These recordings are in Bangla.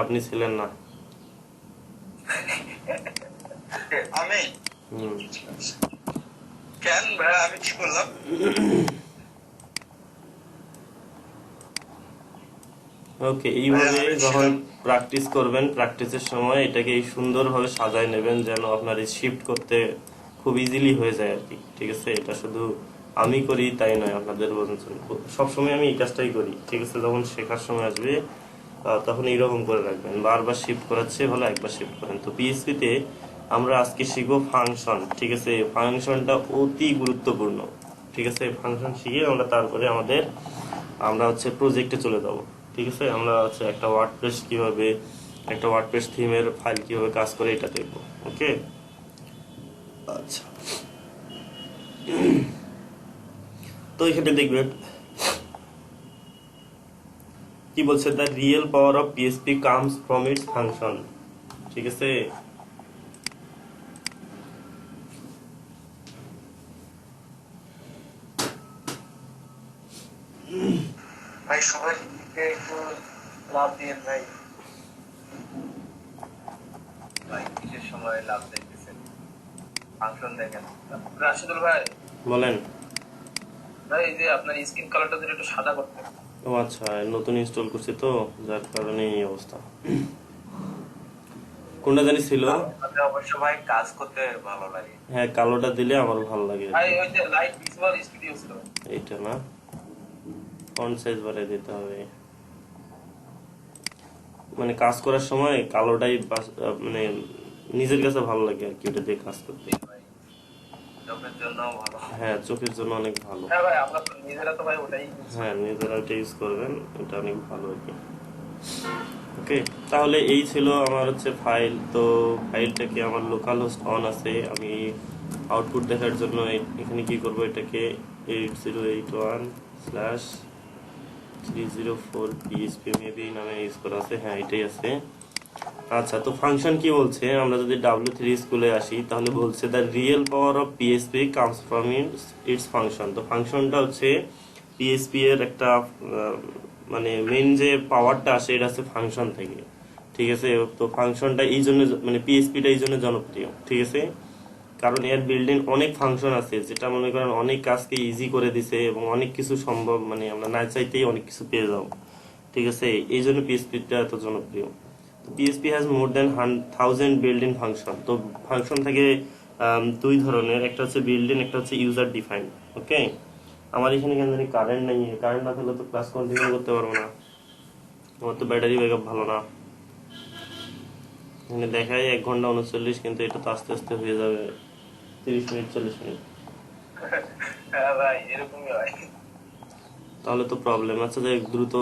আপনি ছিলেন না। আমি হুম। কেন ভাই, আমি কি করলাম? ওকে, ভাই এইভাবে আমি যখন ছিলাম। প্র্যাকটিস করবেন, প্র্যাকটিসের সময় এটাকে এই সুন্দরভাবে সাজায় নেবেন যেন আপনার এই শিফট করতে খুব ইজিলি হয়ে যায় আর কি। ঠিক আছে, এটা শুধু আমি করি তাই নয়, আপনাদের বলছেন সবসময় আমি এই কাজটাই করি। ঠিক আছে, যখন শেখার সময় আসবে তখন এইরকম করে রাখবেন, বারবার শিফট করাচ্ছে ভালো একবার শিফট করেন। তো পিএসপিতে আমরা আজকে শিখবো ফাংশন। ঠিক আছে, ফাংশনটা অতি গুরুত্বপূর্ণ। ঠিক আছে, ফাংশন শিখে আমরা তারপরে আমরা হচ্ছে প্রজেক্টে চলে যাব। ঠিক আছে, আমরা হচ্ছে একটা ওয়ার্ডপ্রেস থিমের ফাইল কিভাবে কাজ করে এটা দেখবো। ওকে, আচ্ছা। তো এখানে দেখবেন কি বলছে, the real power of PSP comes from its function. ঠিক আছে, ভাই সবাইকে একটু লাভ দিয়ে ভাই। ভাই কিসের সময় লাভ দেখতেছেন? ফাংশন দেখেন রাশিদুল ভাই। বলেন। ভাই এই যে আপনার স্কিন কালারটা যদি একটু সাদা করতেন। ও আচ্ছা, নতুন ইনস্টল করছি তো, যার কারণে এই অবস্থা। কোনটা জানি ছিল। কালোর সাথে অবশ্য ভাই কাজ করতে ভালো লাগে। হ্যাঁ, কালোটা দিলে আমার ভালো লাগে আর ভাই কি। ওই যে লাইট ভিজুয়াল স্টুডিও ছিল। এইটা না, ফন্ট সাইজ বাড়িয়ে দিতে হবে। মানে কাজ করার সময় কালোটাই মানে নিজের কাছে ভালো লাগে আর কি, ওটা দিয়ে কাজ করতে। ভাই চোখের জন্য ভালো। হ্যাঁ, চোখের জন্য অনেক ভালো। হ্যাঁ ভাই, আমরা তো নিজেরা তো ভাই ওটাই ইউজ হ্যাঁ, করি। নিজেরা ওটা ইউজ করবেন, এটা অনেক ভালো আর কি। ওকে, তাহলে এই ছিল আমার হচ্ছে ফাইল। তো ফাইলটাকে আমার লোকাল হোস্ট অন আছে, আমি আউটপুট দেখার জন্য এখানে কি করব, এটাকে 8081/304 পিএইচপি মেবি নামে ইউজ করা আছে। হ্যাঁ, এটাই আছে। আচ্ছা, তো ফাংশন কি বলছে, আমরা যদি W3 স্কুলে আসি তাহলে বলছে the real power of PHP comes from its function. তো ফাংশনটা হচ্ছে পিএইচপি এর একটা মানে মেইন যে পাওয়ারটা আসে এটা হচ্ছে ফাংশন থেকে। ঠিক আছে, তো ফাংশনটা এই জন্য মানে পিএইচপিটা এই জন্য জনপ্রিয়। ঠিক আছে, কারণ এর বিল্ডিং অনেক ফাংশন আছে যেটা মনে করেন অনেক কাজকে ইজি করে দিছে এবং অনেক কিছু সম্ভব, মানে আমরা না চাইতেই অনেক কিছু পেয়ে যাবো। ঠিক আছে, এই জন্য পিএইচপিটা এত জনপ্রিয়। PHP has more than 1000 built-in function. তো ফাংশন থাকে দুই ধরনের, একটা হচ্ছে বিল্ড-ইন, একটা হচ্ছে ইউজার ডিফাইন। ওকে, আমার এখানে কেন জানি কারেন্ট নেই, কারেন্ট না থাকলে তো ক্লাস কন্টিনিউ করতে পারবো না, আমার তো ব্যাটারি ব্যাকআপ ভালো না। এখানে দেখায় 1 ঘন্টা 39, কিন্তু এটা তো আস্তে আস্তে হয়ে যাবে 30 মিনিট 40 মিনিট। হ্যাঁ ভাই এরকমই হয়। তাহলে তো প্রবলেম আছে, যে দ্রুত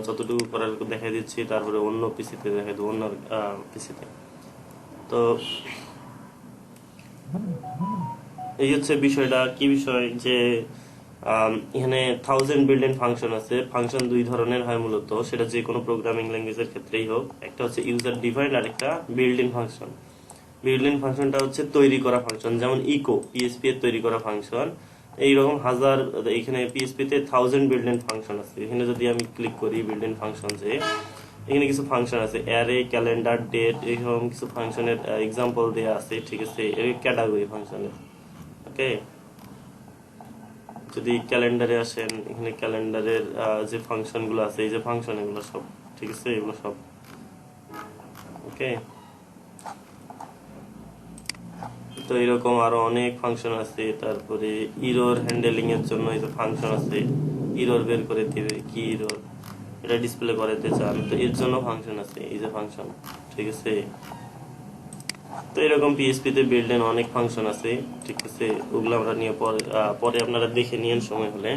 যতটুকু করার দেখাই দিচ্ছি, তারপরে অন্য পিসিতে দেখাই দেবো, অন্য পিসিতে। তো এই হচ্ছে বিষয়টা, কি বিষয় যে এখানে 1000 বিল্ড-ইন ফাংশন আছে। ফাংশন দুই ধরনের হয় মূলত, সেটা যে কোনো প্রোগ্রামিং ল্যাঙ্গুয়েজের ক্ষেত্রেই হোক। একটা হচ্ছে ইউজার ডিফাইন্ড আর একটা বিল্ড-ইন ফাংশন। বিল্ড-ইন ফাংশনটা হচ্ছে তৈরি করা ফাংশন, যেমন ইকো পিএইচপি এর তৈরি করা ফাংশন। এইরকম হাজার, এখানে পিএইচপি তে 1000 বিল্ড-ইন ফাংশন আছে। এখানে যদি আমি ক্লিক করি বিল্ড-ইন ফাংশন, যে এখানে কিছু ফাংশন আছে, অ্যারে, ক্যালেন্ডার, ডেট, এরকম কিছু ফাংশনের এক্সাম্পল দেওয়া আছে। ঠিক আছে, এর ক্যাটাগরি ফাংশনের। ওকে, যদি ক্যালেন্ডারে আসেন, এখানে ক্যালেন্ডারের যে ফাংশনগুলো আছে, এই যে ফাংশন, এগুলো সব। ঠিক আছে, এগুলো সব। ওকে, তো এরকম আরো অনেক ফাংশন আছে। তারপরে ইরর হ্যান্ডেলিং এর জন্য এই যে ফাংশন আছে, ইরর বের করে দিবে, কি ইরর এটা ডিসপ্লে করাতে চান, তো এর জন্য ফাংশন আছে, এই যে ফাংশন। ঠিক আছে, তো এরকম পিএইচপি তে বিল্ড ইন অনেক ফাংশন আছে। ঠিক আছে, ওগুলো আমরা নিয়ে পরে আপনারা দেখে নিন সময় হলে।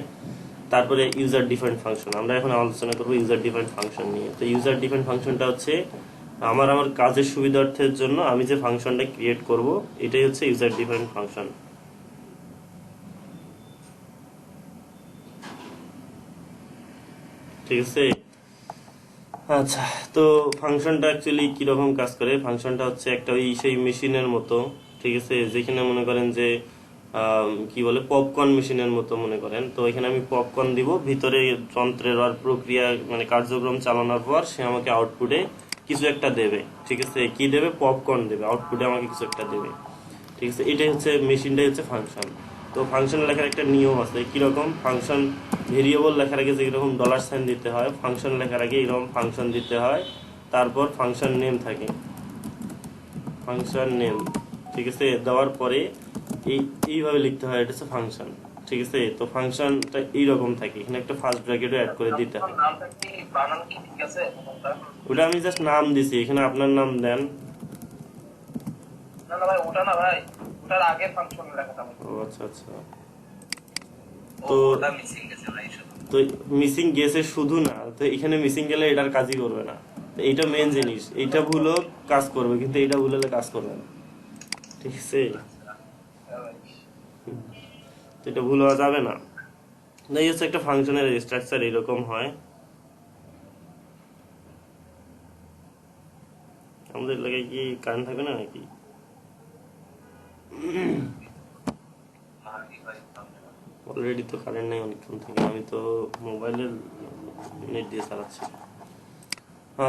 তারপরে ইউজার ডিফাইন্ড ফাংশন, আমরা এখন আলোচনা করবো ইউজার ডিফাইন্ড ফাংশন নিয়ে। তো ইউজার ডিফাইন্ড ফাংশনটা হচ্ছে আমার কাজের সুবিধার্থের জন্য আমি যে ফাংশনটা ক্রিয়েট করব, এটাই হচ্ছে ইউজার ডিফাইন্ড ফাংশন। ঠিক আছে, আচ্ছা। তো ফাংশনটা অ্যাকচুয়ালি কিরকম কাজ করে, ফাংশনটা হচ্ছে একটা ওই সেই মেশিনের মতো। ঠিক আছে, যেখানে মনে করেন যে কি বলে পপকর্ন মেশিনের মতো মনে করেন। তো এখানে আমি পপকর্ন দিব, ভিতরে যন্ত্রের আর প্রক্রিয়া মানে কার্যক্রম চালানোর পর সে আমাকে আউটপুটে কিছু একটা দেবে, ঠিক আছে, কি দেবে, পপকর্ন দেবে, আউটপুটে আমাকে কিছু একটা দেবে, ঠিক আছে। এটাই হচ্ছে মেশিনটাই হচ্ছে ফাংশন। তো ফাংশন লেখার একটা নিয়ম আছে, কিরকম, ফাংশন ভেরিয়েবল লেখার আগে যেরকম ডলার সাইন দিতে হয়, ফাংশন লেখার আগে এরকম ফাংশন দিতে হয়, তারপর ফাংশন নেম থাকে, ফাংশন নেম, ঠিক আছে, দেওয়ার পরে এইভাবে লিখতে হয়, এটা হচ্ছে ফাংশন, ঠিক আছে। তো ফাংশনটা এইরকম থাকে, এখানে একটা ফার্স্ট ব্র্যাকেটও অ্যাড করে দিতে হয়। নামটা কি বানান কি ঠিক আছে? ওটা আমি জাস্ট নাম দিছি, এখানে আপনার নাম দেন। না না ভাই, ওটা না ভাই, ওটার আগে ফাংশন লেখাটা আমি। ও আচ্ছা আচ্ছা। ও, তো ওটা মিসিং গেছে ভাই শুধু। তো মিসিং গেছে শুধু না, তো এখানে মিসিং গেলে এটার কাজই করবে না। তো এইটা মেন জিনিস, এইটা ভুলও কাজ করবে, কিন্তু এইটা ভুল হলে কাজ করবে না, ঠিক আছে। হ্যাঁ ভাই। তো এটা ভুল হওয়া যাবে না। এই হচ্ছে একটা ফাংশনের স্ট্রাকচার, এরকম হয়। আমাদের এলাকায় কি কারেন্ট থাকবে না নাকি? মাহাদি ভাই, অলরেডি তো কারেন্ট নেই অনেকক্ষণ থেকে, আমি তো মোবাইলের নেট দিয়ে চালাচ্ছি।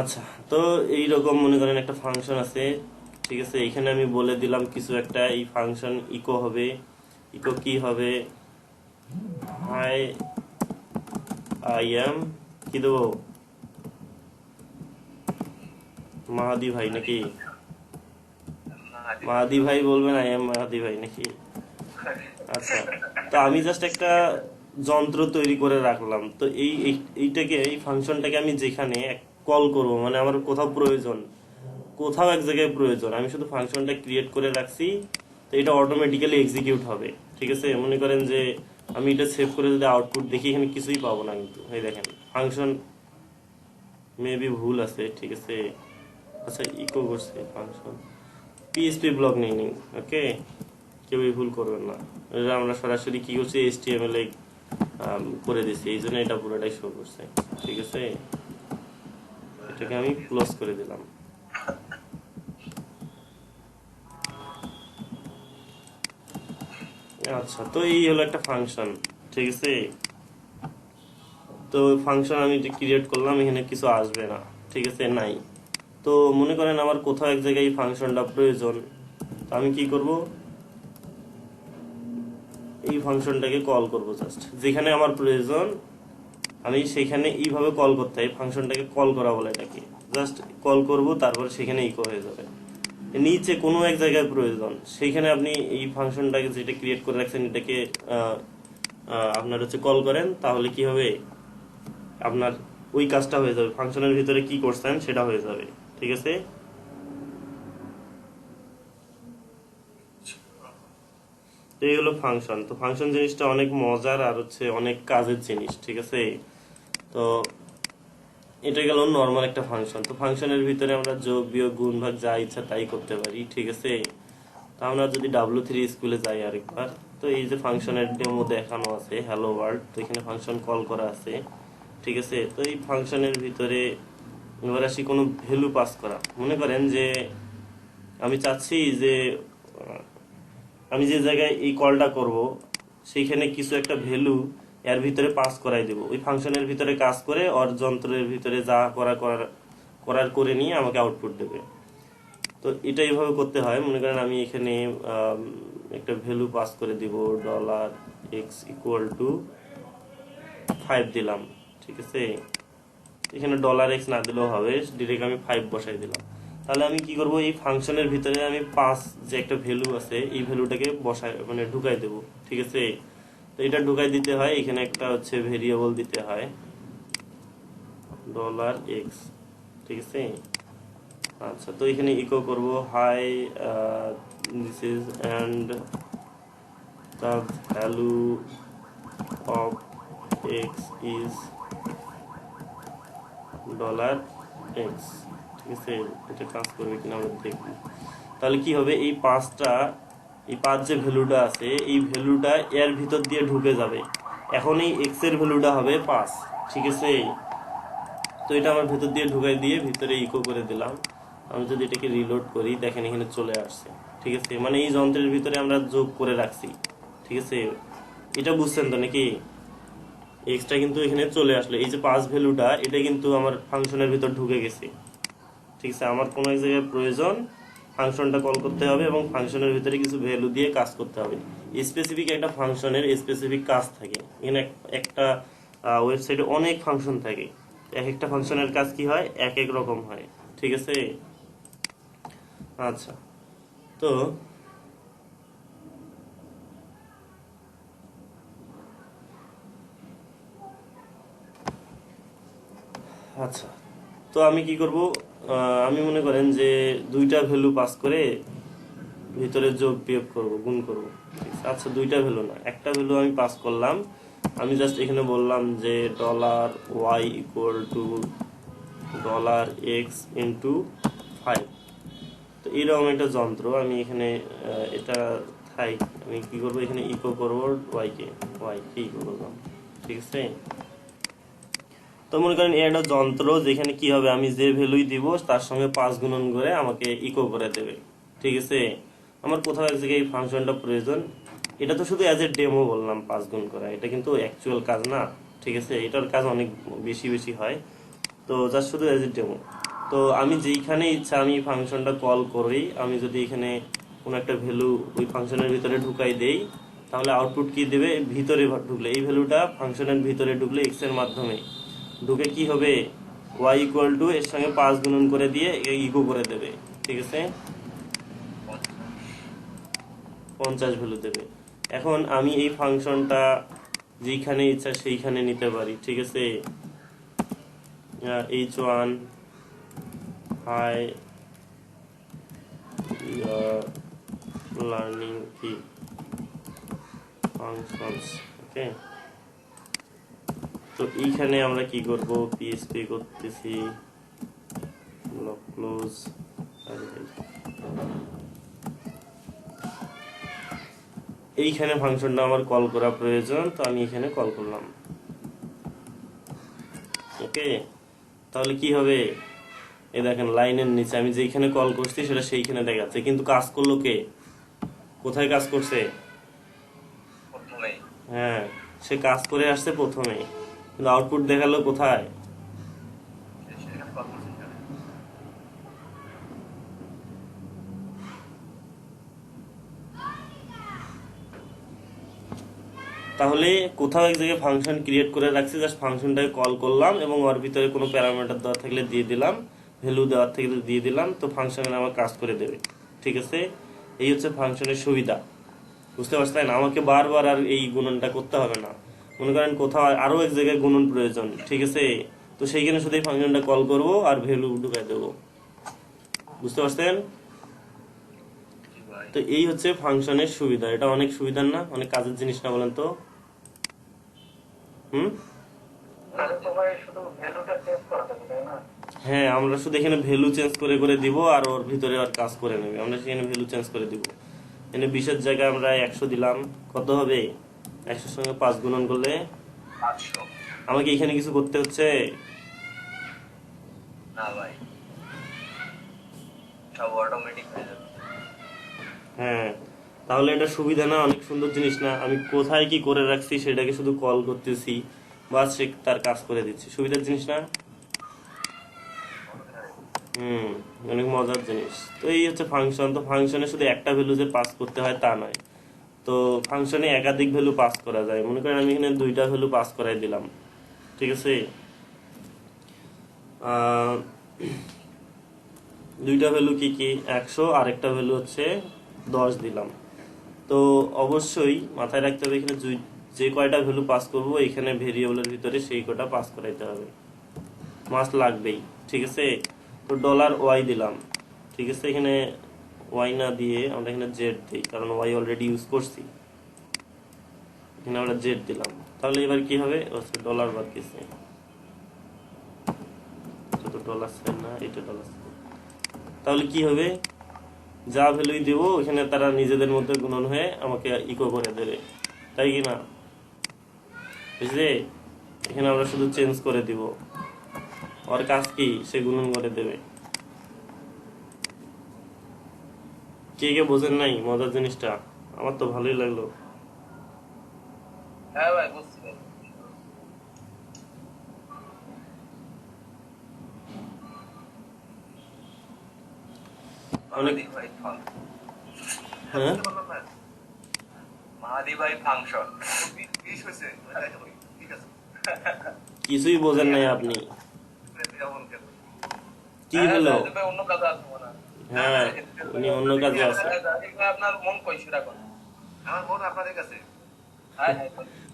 আচ্ছা, তো এইরকম মনে করেন একটা ফাংশন আছে, ঠিক আছে। এখানে আমি বলে দিলাম কিছু একটা, এই ফাংশন ইকো হবে, ইকো কি হবে, হাই আই এম, কি দেবো, মাহাদি ভাই নাকি, মাহাদি। মাহাদি ভাই বলবেন, আই এম মাহাদি ভাই নাকি। আচ্ছা, তো আমি জাস্ট একটা যন্ত্র তৈরি করে রাখলাম, তো এইটাকে, এই ফাংশনটাকে আমি যেখানে কল করব, মানে আমার কোথাও প্রয়োজন, কোথাও এক জায়গায় প্রয়োজন, আমি শুধু ফাংশনটা ক্রিয়েট করে রাখছি, তো এটা অটোমেটিক্যালি এক্সিকিউট হবে, ঠিক আছে। মনে করেন যে আমি এটা সেভ করে যদি আউটপুট দেখি, এখানে কিছুই পাবো না, কিন্তু এই দেখেন ফাংশন মেবি ভুল আছে, ঠিক আছে। আচ্ছা, ইকো করছে ফাংশন, পিএসপি ব্লক নেই, ওকে, কেউই ভুল করবেন না। এটা আমরা সরাসরি কি করছি, HTML এ করে দিছি, এই জন্য এটা পুরোটাই শো করছে, ঠিক আছে। এটাকে আমি ক্লোজ করে দিলাম। আচ্ছা, তো এই হলো একটা ফাংশন, ঠিক আছে। তো ফাংশন আমি ক্রিয়েট করলাম, এখানে কিছু আসবে না, ঠিক আছে, নাই। তো মনে করেন আমার কোথাও এক জায়গায় এই ফাংশনটা প্রয়োজন, তো আমি কি করব, এই ফাংশনটাকে কল করব, জাস্ট যেখানে আমার প্রয়োজন আমি সেখানে এইভাবে কল করতে হয়, ফাংশনটাকে কল করা বলে এটাকে, জাস্ট কল করব, তারপর সেখানে ইকো হয়ে যাবে। নিচে কোনো এক জায়গায় প্রয়োজন, সেইখানে আপনি এই ফাংশনটাকে যেটা ক্রিয়েট করে রাখছেন এটাকে আপনার হচ্ছে কল করেন, তাহলে কি হবে, আপনার ওই কাজটা হয়ে যাবে, ফাংশনের ভিতরে কি করছেন সেটা হয়ে যাবে, ঠিক আছে। তো এই হলো ফাংশন। তো ফাংশন জিনিসটা অনেক মজার আর হচ্ছে অনেক কাজের জিনিস, ঠিক আছে। তো এটা গেল নর্মাল একটা ফাংশন। তো ফাংশনের ভিতরে আমরা যোগ বিয়োগ গুণ ভাগ যা ইচ্ছা তাই করতে পারি, ঠিক আছে। তো আমরা যদি W3 স্কুলে যাই আরেকবার, তো এই যে ফাংশনের ডেমো দেখানো আছে, হ্যালো ওয়ার্ল্ড, তো এখানে ফাংশন কল করা আছে, ঠিক আছে। তো এই ফাংশনের ভিতরে এবার আসি কোনো ভ্যালু পাস করা। মনে করেন যে আমি চাচ্ছি যে আমি যে জায়গায় এই কলটা করব সেইখানে কিছু একটা ভ্যালু এর ভিতরে পাস করাই দেব, ওই ফাংশনের ভিতরে কাজ করে ওর যন্ত্রের ভিতরে যা করার করে নিয়ে আমাকে আউটপুট দেবে। তো এটা এইভাবে করতে হয়। মনে করেন আমি এখানে একটা ভ্যালু পাস করে দিব, $x=5 দিলাম, ঠিক আছে। এখানে $x না দিলেও হবে, ডিরেক্ট আমি 5 বসাই দিলাম। তাহলে আমি কি করব, এই ফাংশনের ভিতরে আমি 5 যে একটা ভ্যালু আছে এই ভ্যালুটাকে বসাই, মানে ঢুকাই দেব, ঠিক আছে। তো এটা ঢুকাই দিতে হয়, এখানে একটা হচ্ছে ভেরিয়েবল দিতে হয় $x, ঠিক আছে। আচ্ছা, তো এখানে ইকো করব hi this is and the value of x is $x, ঠিক আছে। এটা কাজ করবে কিনা আমরা দেখব। তাহলে কি হবে, এই 5 যে ভ্যালুটা আছে এই ভ্যালুটা এর ভিতর দিয়ে ঢুকে যাবে। এখন এই x এর ভ্যালুটা হবে 5, ঠিক আছে। তো এটা আমার ভেতর দিয়ে ঢুকাই দিয়ে ভিতরে ইকো করে দিলাম। আমি যদি এটাকে রিলোড করি, দেখেন এখানে চলে আসছে, ঠিক আছে। মানে এই যন্ত্রের ভিতরে আমরা যোগ করে রাখছি, ঠিক আছে। এটা বুঝছেন তো নাকি, এক্সট্রা কিন্তু এখানে চলে আসলো, এই যে 5 ভ্যালুটা এটা কিন্তু আমার ফাংশনের ভিতর ঢুকে গেছে, ঠিক আছে, আমার কোনো এক জায়গায় প্রয়োজন, ফাংশনটা কল করতে হবে এবং ফাংশনের ভিতরে কিছু ভ্যালু দিয়ে কাজ করতে হবে। স্পেসিফিক একটা ফাংশনের স্পেসিফিক কাজ থাকে। এখানে একটা ওয়েবসাইটে অনেক ফাংশন থাকে, এক একটা ফাংশনের কাজ কি হয়, এক এক রকম হয়। ঠিক আছে, আচ্ছা। তো আচ্ছা, তো আমি কি করব, আমি মনে করেন যে দুইটা ভ্যালু পাস করে ভিতরে যোগ বিয়োগ করব, গুণ করব। ঠিক আছে, আচ্ছা দুইটা ভ্যালু না, একটা ভ্যালু আমি পাস করলাম। আমি জাস্ট এখানে বললাম যে $y ইকুয়াল টু $x × 5। তো এরকম একটা যন্ত্র আমি এখানে এটা থাই, আমি কি করব, এখানে ইকো করব y কে ইকো করলাম। ঠিক আছে, তো মনে করেন এটা যন্ত্র যেখানে কি হবে, আমি যে ভ্যালুই দিব তার সঙ্গে 5 গুণন করে আমাকে ইকো করে দেবে। ঠিক আছে, আমার কোথাও এক জায়গায় এই ফাংশনটা প্রয়োজন। এটা তো শুধু অ্যাজ এ ডেমো বললাম 5 গুণ করা, এটা কিন্তু অ্যাকচুয়াল কাজ না। ঠিক আছে, এটার কাজ অনেক বেশি বেশি হয়, তো জাস্ট শুধু অ্যাজ এ ডেমো। তো আমি যেইখানে ইচ্ছা আমি ফাংশনটা কল করি, আমি যদি এখানে কোনো একটা ভ্যালু ওই ফাংশনের ভিতরে ঢুকাই দেই, তাহলে আউটপুট কি দেবে, ভিতরে ঢুকলে এই ভ্যালুটা ফাংশনের ভিতরে ঢুকলে এক্স এর মাধ্যমে ঢুকে কি হবে, y ইকুয়াল টু এর সঙ্গে 5 গুণন করে দিয়ে ইকো করে দেবে। ঠিক আছে, 50 ভ্যালু দেবে। এখন আমি এই ফাংশনটা যেখানে ইচ্ছা সেইখানে নিতে পারি। ঠিক আছে, h1 হাই লার্নিং কি ফাংশনস। ওকে, তো এইখানে আমরা কি করব, পিএসপি করতেছি, ব্লক ক্লোজ। এইখানে ফাংশনটা আমার কল করা প্রয়োজন, তো আমি এখানে কল করলাম। ওকে, তাহলে কি হবে, এই দেখেন লাইনের নিচে আমি যেখানে কল করছি সেটা সেইখানে দেখাচ্ছে, কিন্তু কাজ করলো কে, কোথায় কাজ করছে, প্রথমেই হ্যাঁ সে কাজ করে আসছে প্রথমে, কিন্তু আউটপুট দেখালো কোথায়, সেটা কত সেখানে। তাহলে কোথাও এক জায়গায় ফাংশন ক্রিয়েট করে রাখছি, জাস্ট ফাংশনটাকে কল করলাম এবং ওর ভিতরে কোনো প্যারামিটার দেওয়া থাকলে দিয়ে দিলাম, ভ্যালু দেওয়ার থেকে দিয়ে দিলাম, তো ফাংশনে আমার কাজ করে দেবে। ঠিক আছে, এই হচ্ছে ফাংশনের সুবিধা। বুঝতে পারছেন, আমাকে বারবার আর এই গুণনটা করতে হবে না। মনে করেন কোথাও আরো এক জায়গায় গুণন প্রয়োজন, ঠিক আছে, তো সেইখানে শুধু এই ফাংশনটা কল করব আর ভ্যালু ঢুকাই দেবো। বুঝতে পারছেন, জি ভাই, তো এই হচ্ছে ফাংশনের সুবিধা। এটা অনেক সুবিধার না, অনেক কাজের জিনিস না বলেন তো? হুম, তাহলে তো ভাই শুধু ভ্যালুটা চেঞ্জ করা যাবে, তাই না? হ্যাঁ আমরা শুধু এখানে ভ্যালু চেঞ্জ করে করে দিব আর ওর ভিতরে আর কাজ করে নেবে। আমরা সেখানে ভ্যালু চেঞ্জ করে দিব, এখানে 20-এর জায়গায় আমরা 100 দিলাম, কত হবে, 100-এর সঙ্গে 5 গুণন করলে 500। আমাকে এখানে কিছু করতে হচ্ছে না ভাই, সব অটোমেটিক হয়ে যাবে। হ্যাঁ, তাহলে এটা সুবিধা না, অনেক সুন্দর জিনিস না? আমি কোথায় কি করে রাখছি সেটাকে শুধু কল করতেছি, বা সে তার কাজ করে দিচ্ছি, সুবিধার জিনিস না? হুম, অনেক মজার জিনিস। তো এই হচ্ছে ফাংশন। তো ফাংশনে শুধু একটা ভ্যালু যে পাস করতে হয় তা নয়, তো ফাংশনে একাধিক ভ্যালু পাস করা যায়। মনে করেন আমি এখানে দুইটা ভ্যালু পাস করাই দিলাম। ঠিক আছে, আহ, দুইটা ভ্যালু কি কি, 100 আর একটা ভ্যালু হচ্ছে 10 দিলাম। তো অবশ্যই মাথায় রাখতে হবে এখানে যে কয়টা ভ্যালু পাস করব এখানে ভেরিয়েবলের ভিতরে সেই কয়টা পাস করাইতে হবে, মাস লাগবেই। ঠিক আছে, তো $y দিলাম। ঠিক আছে, এখানে y না দিয়ে আমরা এখানে z দিই, কারণ y অলরেডি ইউজ করছি, এখানে আমরা z দিলাম। তাহলে এবার কি হবে, ডলার বার কিছু তো ডলার সাইন না, এটা ডলার সাইন। তাহলে কি হবে, যা ভ্যালুই দেবো এখানে তারা নিজেদের মধ্যে গুণন হয়ে আমাকে ইকো করে দেবে, তাই কি না? বুঝলে, এখানে আমরা শুধু চেঞ্জ করে দিব, ওর কাজ কি, সে গুণন করে দেবে। কে কে বোঝেন নাই মজার জিনিসটা? আমার তো ভালোই লাগলো। হ্যাঁ ভাই, বুঝছি ভাই। মাহাদি ভাই হ্যাঁ মাহাদি ভাই ফাংশন কিছুই বোঝেন নাই আপনি কি হলো অন্য কাজ আছে মনে হয়। হ্যাঁ উনি অন্য কাজে আছে আপনার মন কই সেটা কোন আমার মন আপনাদের কাছে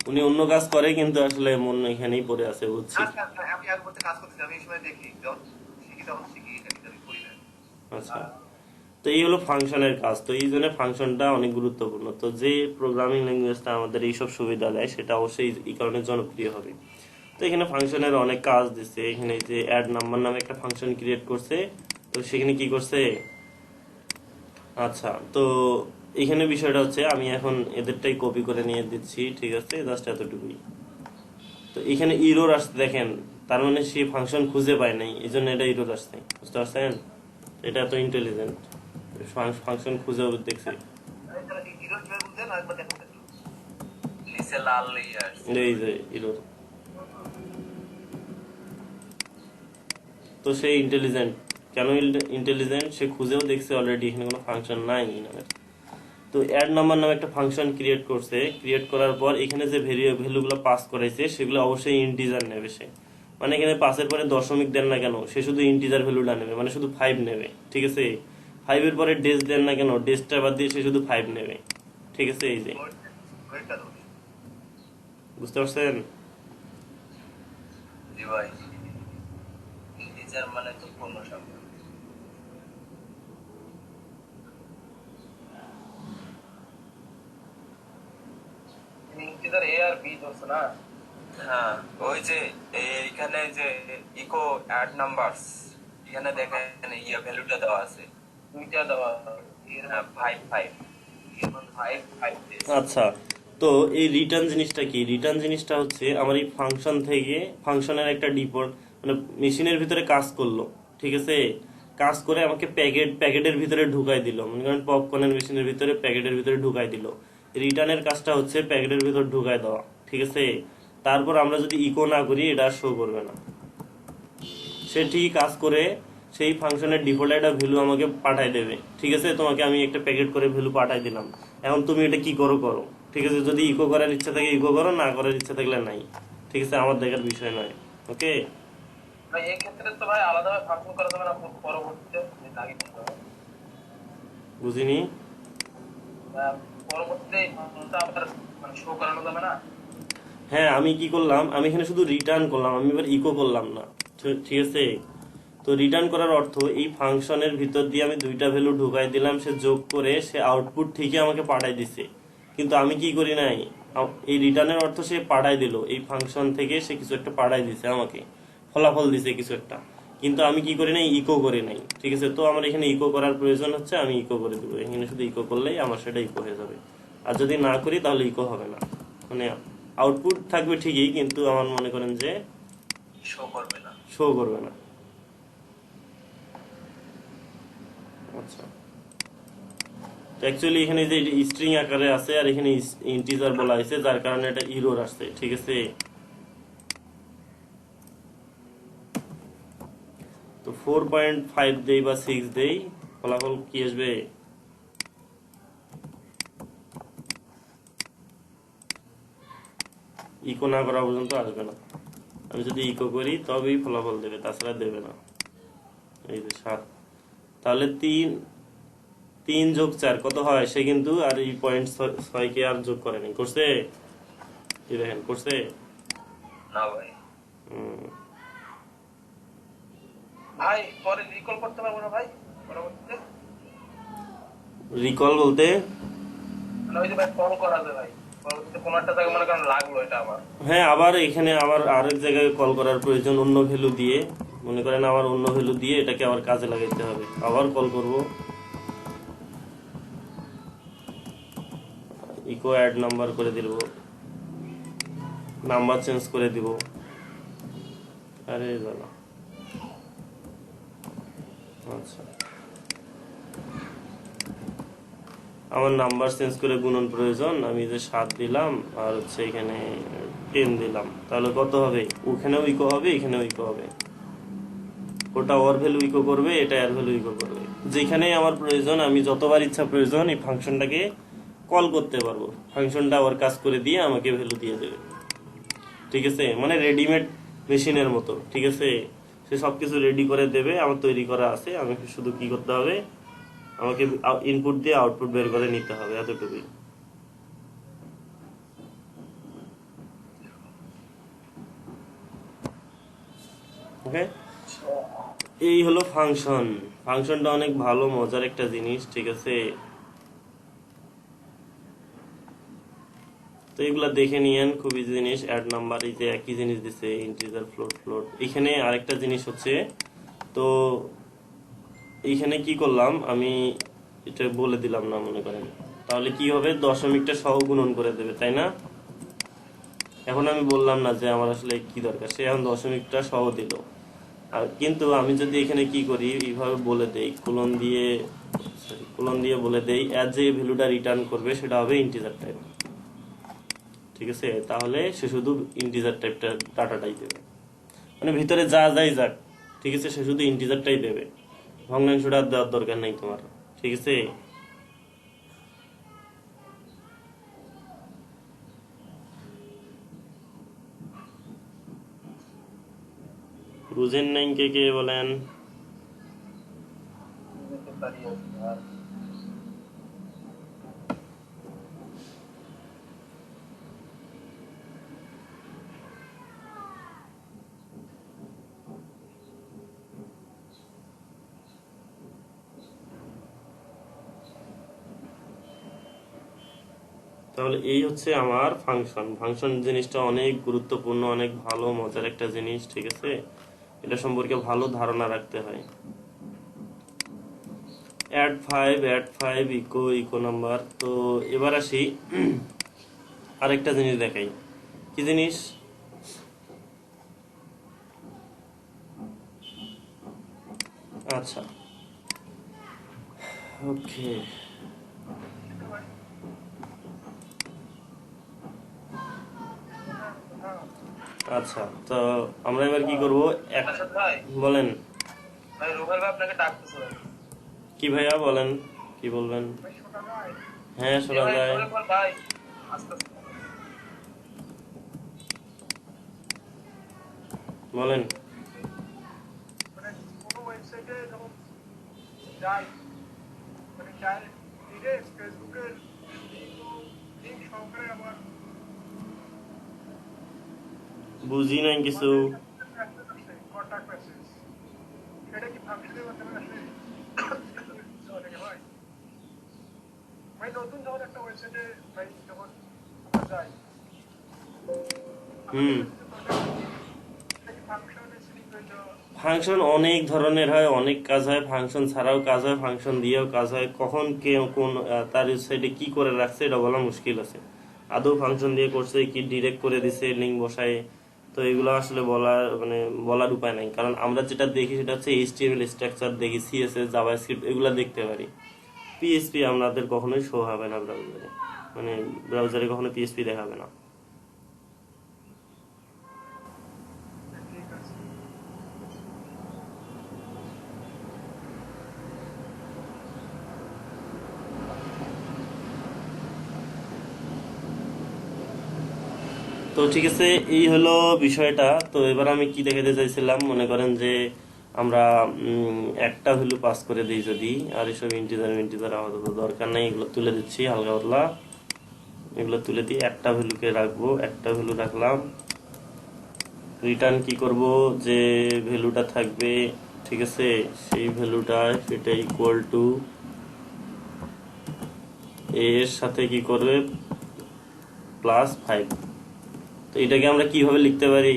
উনি অন্য কাজ করে কিন্তু আসলে মন এখানেই পড়ে আছে বুঝছি আমি আর মধ্যে কাজ করতেছি আমি এই সময় দেখি যখন শিখি তখন শিখি এখানে করি না আচ্ছা তো এই হলো ফাংশনের কাজ তো এই জন্য ফাংশনটা অনেক গুরুত্বপূর্ণ তো যে প্রোগ্রামিং ল্যাঙ্গুয়েজটা আমাদের এইসব সুবিধা দেয় সেটা অবশ্যই এই কারণে জনপ্রিয় হবে তো এখানে ফাংশনের অনেক কাজ দিচ্ছে এখানে যে অ্যাড নাম্বার নামে একটা ফাংশন ক্রিয়েট করছে তো সেখানে কি করছে আচ্ছা তো এখানে বিষয়টা হচ্ছে আমি এখন এদেরটাই কপি করে নিয়ে দিচ্ছি ঠিক আছে জাস্ট এতটুকুই তো এখানে ইরোর আসছে দেখেন তার মানে সে ফাংশন খুঁজে পায় নাই এই জন্য এটা ইরোর আসছে বুঝতে পারছেন এটা এত ইন্টেলিজেন্ট ফাংশন খুঁজে দেখছে এই যে ইরোর তো সে ইন্টেলিজেন্ট কেন ইন্টেলিজেন্ট সে খুঁজেও দেখছে অলরেডি এখানে কোনো ফাংশন নাই নামের তো অ্যাড নাম্বার নামে একটা ফাংশন ক্রিয়েট করছে ক্রিয়েট করার পর এখানে যে ভ্যালুগুলো পাস করাইছে সেগুলো অবশ্যই ইন্টিজার নেবে সে মানে এখানে পাসের পরে দশমিক দেন না কেন সে শুধু ইন্টিজার ভ্যালুটা নেবে মানে শুধু 5 নেবে ঠিক আছে 5 এর পরে ডেস দেন না কেন ডেসটা বাদ দিয়ে সে শুধু 5 নেবে ঠিক আছে এই যে বুঝতে পারছেন জি ভাই ইন্টিজার মানে তো পূর্ণ সংখ্যা ইন্টিজার এ আর বি ধরছে না হ্যাঁ ওই যে এইখানে যে ইকো অ্যাড নাম্বারস এখানে দেখেন ইয়া ভ্যালুটা দেওয়া আছে দুইটা দেওয়া 5 আচ্ছা তো এই রিটার্ন জিনিসটা কি রিটার্ন জিনিসটা হচ্ছে আমার এই ফাংশন থেকে ফাংশনের একটা ডিফল্ট মানে মেশিনের ভিতরে কাজ করলো ঠিক আছে কাজ করে আমাকে প্যাকেটের ভিতরে ঢুকাই দিল মনে করেন পপকর্নের মেশিনের ভিতরে প্যাকেটের ভিতরে ঢুকাই দিল রিটার্নের কাজটা হচ্ছে প্যাকেটের ভিতর ঢুকাই দেওয়া ঠিক আছে তারপর আমরা যদি ইকো না করি এটা শো করবে না সে ঠিক কাজ করে সেই ফাংশনের ডিফল্ট একটা ভ্যালু আমাকে পাঠাই দেবে ঠিক আছে তোমাকে আমি একটা প্যাকেট করে ভ্যালু পাঠাই দিলাম এখন তুমি এটা কি করো করো ঠিক আছে যদি ইকো করার ইচ্ছা থাকে ইকো করো না করার ইচ্ছা থাকলে নাই ঠিক আছে আমার দেখার বিষয় নয় ওকে ভাই এই ক্ষেত্রে তো ভাই আলাদাভাবে ফাংশন করা যাবে না পরবর্তীতে আগে বুঝিনি পরবর্তীতে ফাংশনটা আবার মানে শো করানো যাবে না হ্যাঁ আমি কি করলাম আমি এখানে শুধু রিটার্ন করলাম আমি এবার ইকো করলাম না ঠিক আছে তো রিটার্ন করার অর্থ এই ফাংশনের ভিতর দিয়ে আমি দুইটা ভ্যালু ঢুকাই দিলাম সে যোগ করে সে আউটপুট ঠিকই আমাকে পাঠাই দিছে কিন্তু আমি কি করি নাই এই রিটার্নের অর্থ সে পাঠাই দিল এই ফাংশন থেকে সে কিছু একটা পাঠাই দিছে আমাকে ফলাফল দিছে কিছু একটা কিন্তু আমি কি করি নাই ইকো করি নাই ঠিক আছে তো আমার এখানে ইকো করার প্রয়োজন হচ্ছে আমি ইকো করে দেবো এখানে শুধু ইকো করলেই আমার সেটা ইকো হয়ে যাবে আর যদি না করি তাহলে ইকো হবে না মানে আউটপুট থাকবে ঠিকই কিন্তু আমার মনে করেন যে শো করবে না আচ্ছা অ্যাকচুয়ালি এখানে যে স্ট্রিং আকারে আছে আর এখানে ইন্টিজার বলা হয়েছে যার কারণে এটা ইরর আসছে ঠিক আছে তো 4.5 দেই বা 6 দেই ফলাফল কি আসবে ইকো না করা পর্যন্ত আসবে না আমি যদি ইকো করি তবেই ফলাফল দেবে তাছাড়া দেবে না এই যে 7 তাহলে 3 যোগ 4 কত হয় সে কিন্তু আর এই 0.6 কে আর যোগ করে নাই করছে এই দেখেন করছে না ভাই ভাই পরে রিকল করতে পারবো না ভাই পরবর্তীতে রিকল বলতে মানে ওই যে ভাই কল করা যায় ভাই পরবর্তীতে কোন একটা জায়গায় মনে করেন লাগলো এটা আবার হ্যাঁ আবার এখানে আবার আরেক জায়গায় কল করার প্রয়োজন অন্য ভ্যালু দিয়ে মনে করেন আবার অন্য ভ্যালু দিয়ে এটাকে আবার কাজে লাগাইতে হবে আবার কল করব ইকো অ্যাড নাম্বার করে দিব নাম্বার চেঞ্জ করে দিব আরে দাদা আচ্ছা আমার নাম্বার চেঞ্জ করে গুণন প্রয়োজন আমি যে 7 দিলাম আর হচ্ছে এখানে 10 দিলাম তাহলে কত হবে ওখানেও ইকো হবে এখানেও ইকো হবে ওটা ওর ভ্যালু ইকো করবে এটা এর ভ্যালু ইকো করবে যেখানে আমার প্রয়োজন আমি যতবার ইচ্ছা প্রয়োজন এই ফাংশনটাকে কল করতে পারবো, ফাংশনটা আবার কাজ করে দিয়ে আমাকে ভ্যালু দিয়ে দেবে। ঠিক আছে, মানে রেডিমেড মেশিনের মতো। ঠিক আছে, সে সবকিছু রেডি করে দেবে, আমার তৈরি করা আছে, আমাকে শুধু কি করতে হবে, আমাকে ইনপুট দিয়ে আউটপুট বের করে নিতে হবে, এতটুকুই। ওকে, এই হলো ফাংশন। ফাংশনটা অনেক ভালো মজার একটা জিনিস। ঠিক আছে, তো এগুলা দেখে নিয়েন, খুবই জিনিস। অ্যাড নাম্বার, এই যে একই জিনিস দিছে, ইন্টিজার, ফ্লোট। এখানে আরেকটা জিনিস হচ্ছে, তো এইখানে কি করলাম আমি এটা বলে দিলাম না মনে করেন, তাহলে কি হবে, দশমিকটা সহ গুণন করে দেবে, তাই না? এখন আমি বললাম না যে আমার আসলে কি দরকার, সে এখন দশমিকটা সহ দিল। আর কিন্তু আমি যদি এখানে কি করি, এইভাবে বলে দেই, কোলন দিয়ে বলে দেই, এর যে ভ্যালুটা রিটার্ন করবে সেটা হবে ইন্টিজার টাইপ। ঠিক আছে, তাহলে সে শুধু ইন্টিজার টাইপটা ডাটাটাই দেবে, মানে ভিতরে যা যাই যাক, ঠিক আছে, সে শুধু ইন্টিজারটাই দেবে, ভগ্নাংশটা আর দেওয়ার দরকার নেই তোমার। ঠিক আছে, বুঝেন নাই কে কে বলেন? বুঝতে পারি আর তাহলে এই হচ্ছে আমার ফাংশন। ফাংশন জিনিসটা অনেক গুরুত্বপূর্ণ, অনেক ভালো মজার একটা জিনিস। ঠিক আছে, এটা সম্পর্কে ভালো ধারণা রাখতে হয়। Add 5 echo number. তো এবার আসি আরেকটা জিনিস দেখাই। কি জিনিস? আচ্ছা, ওকে, আচ্ছা, তো আমরা এবার কি করব? এক, আসাদ ভাই, বলেন। ভাই রুবেল ভাই আপনাকে ডাকতেছে ভাই। কি ভাইয়া বলেন, কি বলবেন? হ্যাঁ, এ শোনা ভাই যায়। রুবেল ভাই, আস্তে আস্তে। বলেন। মানে কোনো ওয়েবসাইটে যখন যাই, মানে চাই ডিরেক্ট ফেসবুকের লিঙ্ক সহকারে আমার বুঝি নাই কিছু। মেসেজ আসে, কন্ট্যাক্ট মেসেজ, সেটা কি ফাংশনের মাধ্যমে আসে? অনেকে হয় ভাই, নতুন যখন একটা ওয়েবসাইটে ভাই যখন আমরা যাই, হুম, আমাদের কাছে যে কন্ট্যাক্ট, সেটা কি ফাংশনে সিলেক্ট হয়ে যাওয়া? ফাংশন অনেক ধরনের হয়, অনেক কাজ হয়, ফাংশন ছাড়াও কাজ হয়, ফাংশন দিয়েও কাজ হয়। কখন কে কোন তার ওয়েবসাইটে কি করে রাখছে এটা বলা মুশকিল আছে। আদৌ ফাংশন দিয়ে করছে কি ডিরেক্ট করে দিছে লিঙ্ক বসায়, তো এগুলো আসলে বলার উপায় নাই। কারণ আমরা যেটা দেখি সেটা হচ্ছে এইচটিএমএল স্ট্রাকচার দেখি, সিএসএস, জাভাস্ক্রিপ্ট এগুলো দেখতে পারি। পিএইচপি আমাদের কখনোই শো হবে না ব্রাউজারে, মানে ব্রাউজারে কখনো পিএইচপি দেখাবে না। ঠিক আছে। তো ঠিক আছে, এই হলো বিষয়টা। তো এবার আমি কি দেখাতে চাইছিলাম, মনে করেন যে আমরা একটা ভ্যালু পাস করে দিই যদি, আর এসব ইন্টিজার আমাদের দরকার নাই, এগুলো তুলে দিচ্ছি হালকা পাতলা, এগুলো তুলে দিয়ে একটা ভ্যালুকে রাখবো, একটা ভ্যালু রাখলাম। রিটার্ন কি করব, যে ভ্যালুটা থাকবে, ঠিক আছে, সেই ভ্যালুটা সেটা ইকুয়াল টু এর সাথে কি করবে, +5। তো এটাকে আমরা কিভাবে লিখতে পারি,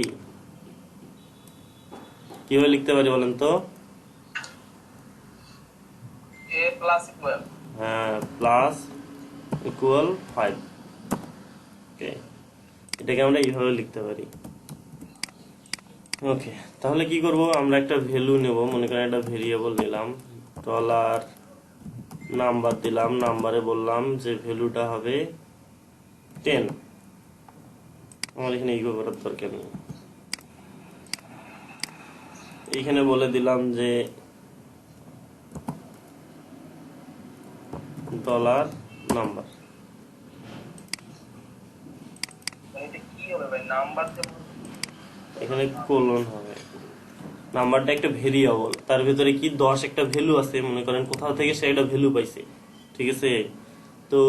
কিভাবে লিখতে পারি বলেন তো? এ প্লাস ইকুয়াল, হ্যাঁ, +=5। ওকে, এটাকে আমরা এইভাবে লিখতে পারি। ওকে, তাহলে কি করব, আমরা একটা ভ্যালু নেব, মনে করেন একটা ভেরিয়েবল নিলাম, ডলার নাম্বার দিলাম, নাম্বারে বললাম যে ভ্যালুটা হবে 10। আমার এখানে ইগো করার দরকার নেই, এইখানে বলে দিলাম যে ডলার নাম্বার। এটা কি হবে ভাই? নাম্বার এখানে কোলন হবে, নাম্বারটা একটা ভেরিয়েবল, তার ভিতরে কি 10 একটা ভ্যালু আছে, মনে করেন কোথাও থেকে সে একটা ভ্যালু পাইছে, ঠিক আছে? তো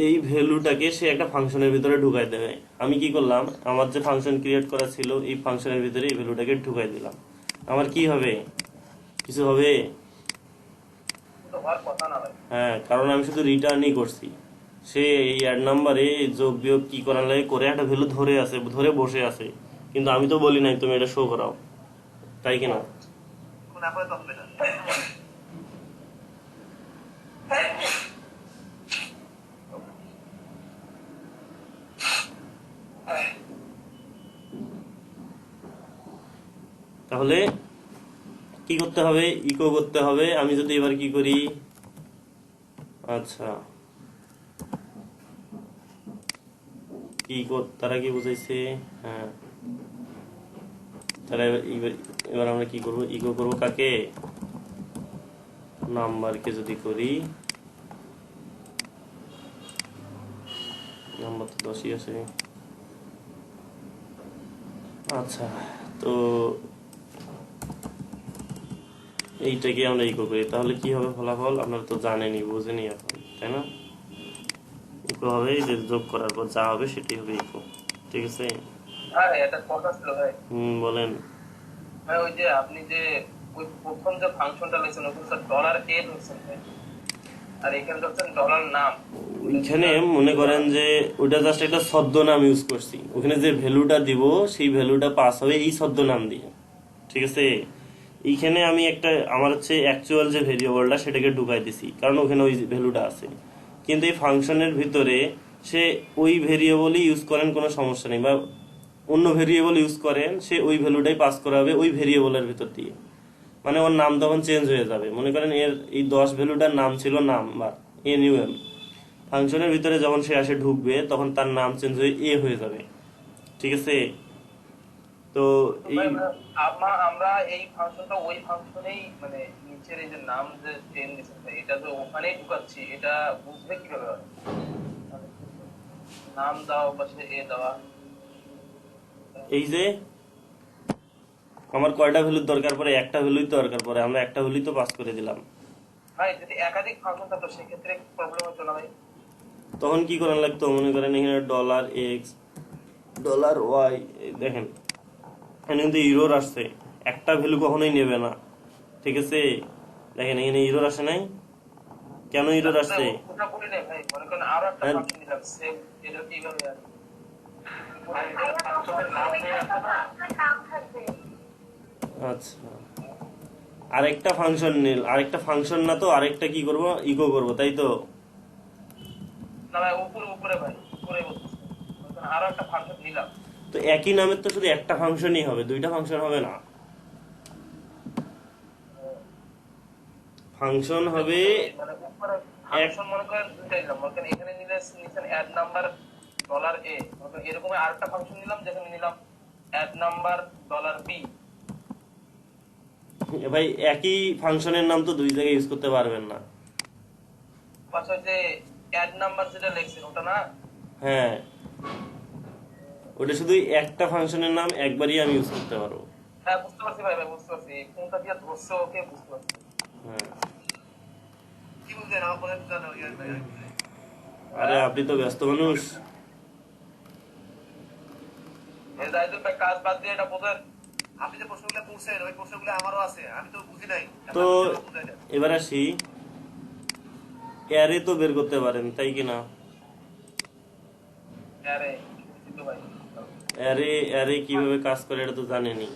এই ভ্যালুটাকে সে একটা ফাংশনের ভিতরে ঢুকাই দেবে। আমি কি করলাম, আমার যে ফাংশন ক্রিয়েট করা ছিল এই ফাংশনের ভিতরে এই ভ্যালুটাকে ঢুকাই দিলাম। আমার কি হবে? কিছু হবে? তো হওয়ার কথা না ভাই। হ্যাঁ, কারণ আমি শুধু রিটার্নই করছি। সে এই অ্যাড নাম্বারে যোগ বিয়োগ কি করার লাগে করে একটা ভ্যালু ধরে আছে, ধরে বসে আছে, কিন্তু আমি তো বলি নাই তুমি এটা শো করাও, তাই কিনা? না করে তো হবে না। তাহলে কি করতে হবে? ইকো করতে হবে। আমি যদি এবার কি করি, আচ্ছা কি তারা কি বুঝাইছে? হ্যাঁ, তাহলে এবার আমরা কি করব, ইকো করব কাকে? নাম্বারকে যদি করি, নাম্বার তো 10ই আছে। আচ্ছা, তো এইটাকে আমরা ইকো করি, তাহলে কি হবে ফলাফল আপনারা তো জানেনই, বুঝেনি এখন, তাই না? ইকো হবে যে যোগ করার পর যা হবে সেটাই হবে ইকো, ঠিক আছে? হ্যাঁ এটা কথা ছিল ভাই। বলেন। ভাই ওই যে আপনি যে ওই প্রথম যে ফাংশনটা লিখছেন ওখানে স্যার ডলার এ ধরছেন ভাই, আর এখানে ধরছেন ডলার নাম। ওইখানে মনে করেন যে ওটা জাস্ট একটা ছদ্মনাম ইউজ করছি, ওখানে যে ভ্যালুটা দিব সেই ভ্যালুটা পাস হবে এই ছদ্মনাম দিয়ে, ঠিক আছে? এইখানে আমি একটা আমার হচ্ছে অ্যাকচুয়াল যে ভেরিয়েবলটা সেটাকে ঢুকাই দিছি, কারণ ওখানে ওই ভ্যালুটা আছে। কিন্তু এই ফাংশনের ভিতরে সে ওই ভেরিয়েবলই ইউজ করেন, কোনো সমস্যা নেই, বা অন্য ভেরিয়েবল ইউজ করেন, সে ওই ভ্যালুটাই পাস করা হবে ওই ভেরিয়েবলের ভিতর দিয়ে। মানে ওর নাম তখন চেঞ্জ হয়ে যাবে। মনে করেন এর এই 10 ভ্যালুটার নাম ছিল নাম্বার, NUM। ফাংশনের ভিতরে যখন সে আসে ঢুকবে তখন তার নাম চেঞ্জ হয়ে এ হয়ে যাবে, ঠিক আছে? তো এই আমরা এই ফাংশনটা ওই ফাংশনেই মানে নিচের এই যে নাম যে চেঞ্জ দিচ্ছে এটা তো ওখানেই ঢুকাচ্ছি, এটা বুঝবে কিভাবে? নাম দাও বা এ দেওয়া। এই যে আমার কয়টা ভ্যালুর দরকার পড়ে? একটা ভ্যালুই তো দরকার পড়ে, আমরা একটা ভ্যালুই তো পাস করে দিলাম। ভাই যদি একাধিক ফাংশন থাকতো সেক্ষেত্রে প্রবলেম হতো না ভাই? তখন কি করার লাগতো? মনে করেন এখানে $x $y, দেখেন এখানে কিন্তু ইরোর আসছে, একটা ভ্যালু কখনোই নেবে না, ঠিক আছে? দেখেন এখানে ইরোর আসে নাই, কেন ইরোর আসছে? ওটা বলি না ভাই, মনে করেন আরো একটা ফাংশন দিলাম সেম, এটা কিভাবে আর আচ্ছা, আরেকটা ফাংশন নিল, আরেকটা ফাংশন না তো আরেকটা কি করব, ইকো করব, তাই তো? না ভাই উপরে উপরে ভাই উপরে বলতেছি, মনে করেন আরো একটা ফাংশন দিলাম। তো একই নামের তো শুধু একটা ফাংশনই হবে, দুইটা ফাংশন হবে না। ফাংশন হবে মানে উপরে ফাংশন মনে করেন দুইটা দিলাম, মনে করেন এখানে নিছেন অ্যাড নাম্বার ডলার এ, এরকম আরেকটা ফাংশন নিলাম যেখানে নিলাম অ্যাড নাম্বার ডলার বি। ভাই একই ফাংশনের নাম তো দুই জায়গায় ইউজ করতে পারবেন না। পাশে যে অ্যাড নাম্বার যেটা লিখছেন ওটা না? হ্যাঁ, ওটা শুধু একটা ফাংশনের নাম একবারই আমি ইউজ করতে পারবো। হ্যাঁ বুঝতে পারছি ভাই, ভাই বুঝতে পারছি কোনটা দিয়ে ধরছে ওকে বুঝতে পারছি। হ্যাঁ, কি বুঝলেন আমার কথা জানো? আরে আপনি তো ব্যস্ত মানুষ। এই দায়িত্ব কাজ বাদ দিয়ে এটা বোঝেন। আপনি যে প্রশ্নগুলো করছেন ওই প্রশ্নগুলো আমারও আছে, আমি তো বুঝি নাই। তো এবার আসি, অ্যারে তো বের করতে পারেন, তাই কি না? আরে বুঝছি তো ভাই। অ্যারে অ্যারে কিভাবে কাজ করে এটা তো জানেনই।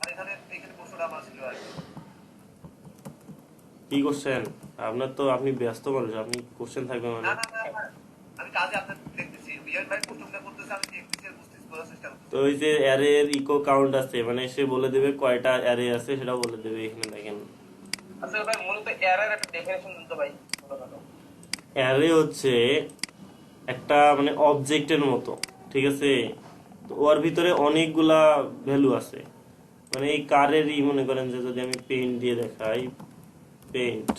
আর এখানে প্রশ্নটা আমার ছিল আর কি করছেন আপনার তো, আপনি ব্যস্ত মানুষ, আপনি কোশ্চেন থাকবে মানে। না আমি কাজে আপনার দেখতেছি বিয়ার ভাই প্রশ্নটা করতেছে, আমি দেখতেছি আর বুঝতেছি, বোঝার চেষ্টা করতেছি। তো ওই যে অ্যারের ইকো কাউন্ট আছে, মানে সে বলে দেবে কয়টা অ্যারে আছে, সেটা বলে দেবে। এখানে দেখেন আচ্ছা ভাই মূলত এরর একটা ডেফিনিশন দিতে ভাই। অ্যারে হচ্ছে একটা মানে অবজেক্টের মতো, ঠিক আছে? তো ওর ভিতরে অনেকগুলা ভ্যালু আছে, মানে এই কারেরই মনে করেন যে যদি আমি পেইন্ট দিয়ে দেখাই, পেইন্ট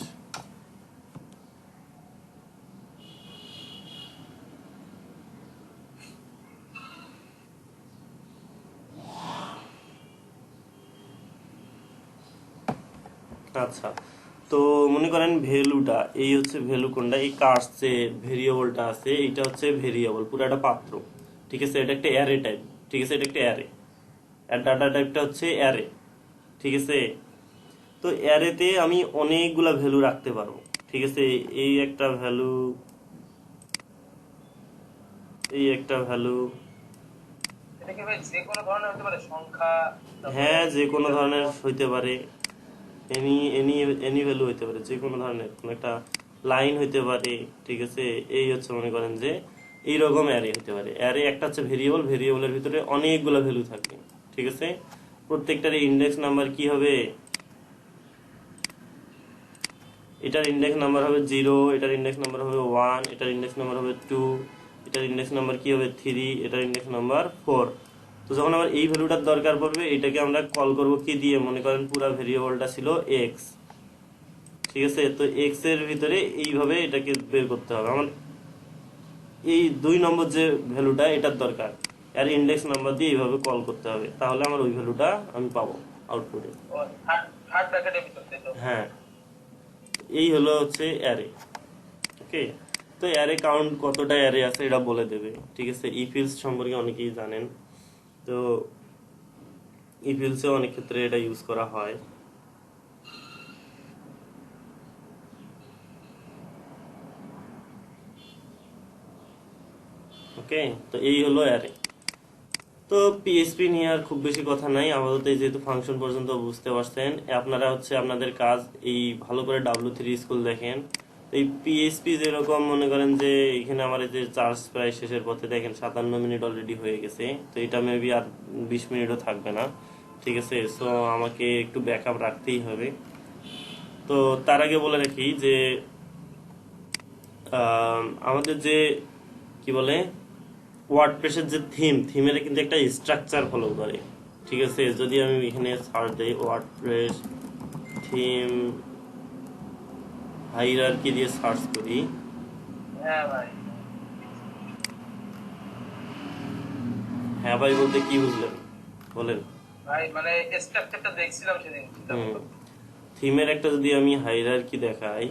আচ্ছা, তো মনে করেন ভ্যালুটা এই হচ্ছে ভ্যালু কোনটা, এই কার্স যে ভেরিয়েবলটা আছে এইটা হচ্ছে ভেরিয়েবল পুরো একটা পাত্র, ঠিক আছে, এটা একটা অ্যারে টাইপ, ঠিক আছে, এটা একটা অ্যারে, আর ডাটা টাইপটা হচ্ছে অ্যারে, ঠিক আছে। তো অ্যারেতে আমি অনেকগুলা ভ্যালু রাখতে পারবো, ঠিক আছে, এই একটা ভ্যালু, এই একটা ভ্যালু, এটা কি ভাই যে কোনো ধরনের হতে পারে, সংখ্যা, হ্যাঁ যে কোনো integer, ধরনের হইতে পারে, এনি এনি এনি ভ্যালু হইতে পারে, যে কোনো ধরনের কোনো একটা লাইন হইতে পারে, ঠিক আছে। এই হচ্ছে মনে করেন যে এইরকম অ্যারে হতে পারে, অ্যারে একটা হচ্ছে ভেরিয়েবল, ভেরিয়েবলের ভিতরে অনেকগুলো ভ্যালু থাকবে, ঠিক আছে। প্রত্যেকটার ইন্ডেক্স নাম্বার কি হবে, এটার ইন্ডেক্স নাম্বার হবে 0, এটার ইন্ডেক্স নাম্বার হবে 1, এটার ইন্ডেক্স নাম্বার হবে 2, এটার ইন্ডেক্স নাম্বার কি হবে 3, এটার ইন্ডেক্স নাম্বার 4। তো যখন আমার এই ভ্যালুটার দরকার পড়বে এটাকে আমরা কল করব কি দিয়ে, মনে করেন পুরো ভেরিয়েবলটা ছিল x, ঠিক আছে। তো x এর ভিতরে এইভাবে এটাকে বের করতে হবে আমার, এই 2 নম্বর যে ভ্যালুটা এটার দরকার, এর ইন্ডেক্স নাম্বার দিয়ে এইভাবে কল করতে হবে, তাহলে আমার ওই ভ্যালুটা আমি পাবো আউটপুটে। থার্ড ব্র্যাকেটের ভিতর তাই তো? হ্যাঁ, এই হলো হচ্ছে অ্যারে, ওকে। তো অ্যারে কাউন্ট কতটা অ্যারে আছে এটা বলে দেবে, ঠিক আছে। ইফিলস সম্পর্কে অনেকেই জানেন, তো ইফিলসে অনেক ক্ষেত্রে এটা ইউজ করা হয়। ওকে, তো এই হলো অ্যারে। তো পিএইচপি নিয়ে আর খুব বেশি কথা নাই আপাতত, যেহেতু ফাংশন পর্যন্ত বুঝতে পারছেন, আপনারা হচ্ছে আপনাদের কাজ এই ভালো করে W3 স্কুল দেখেন। এই পিএইচপি যেরকম মনে করেন যে এখানে আমার এই যে চার্জ প্রায় শেষের পথে, দেখেন 57 মিনিট অলরেডি হয়ে গেছে, তো এটা মেবি আর 20 মিনিটও থাকবে না, ঠিক আছে। সো আমাকে একটু ব্যাকআপ রাখতেই হবে। তো তার আগে বলে রাখি যে আমাদের যে কি বলে ওয়ার্ডপ্রেসের যে থিমের কিন্তু একটা স্ট্রাকচার ফলো করে, ঠিক আছে। যদি আমি এখানে সার্চ দেই ওয়ার্ডপ্রেস থিম হাইরার্কি দিয়ে সার্চ করি, হ্যাঁ ভাই, হ্যাঁ ভাই বলতে কি বুঝলেন বলেন। ভাই মানে স্ট্রাকচারটা দেখছিলাম সেদিন, থিমের একটা যদি আমি হাইরার্কি দেখাই,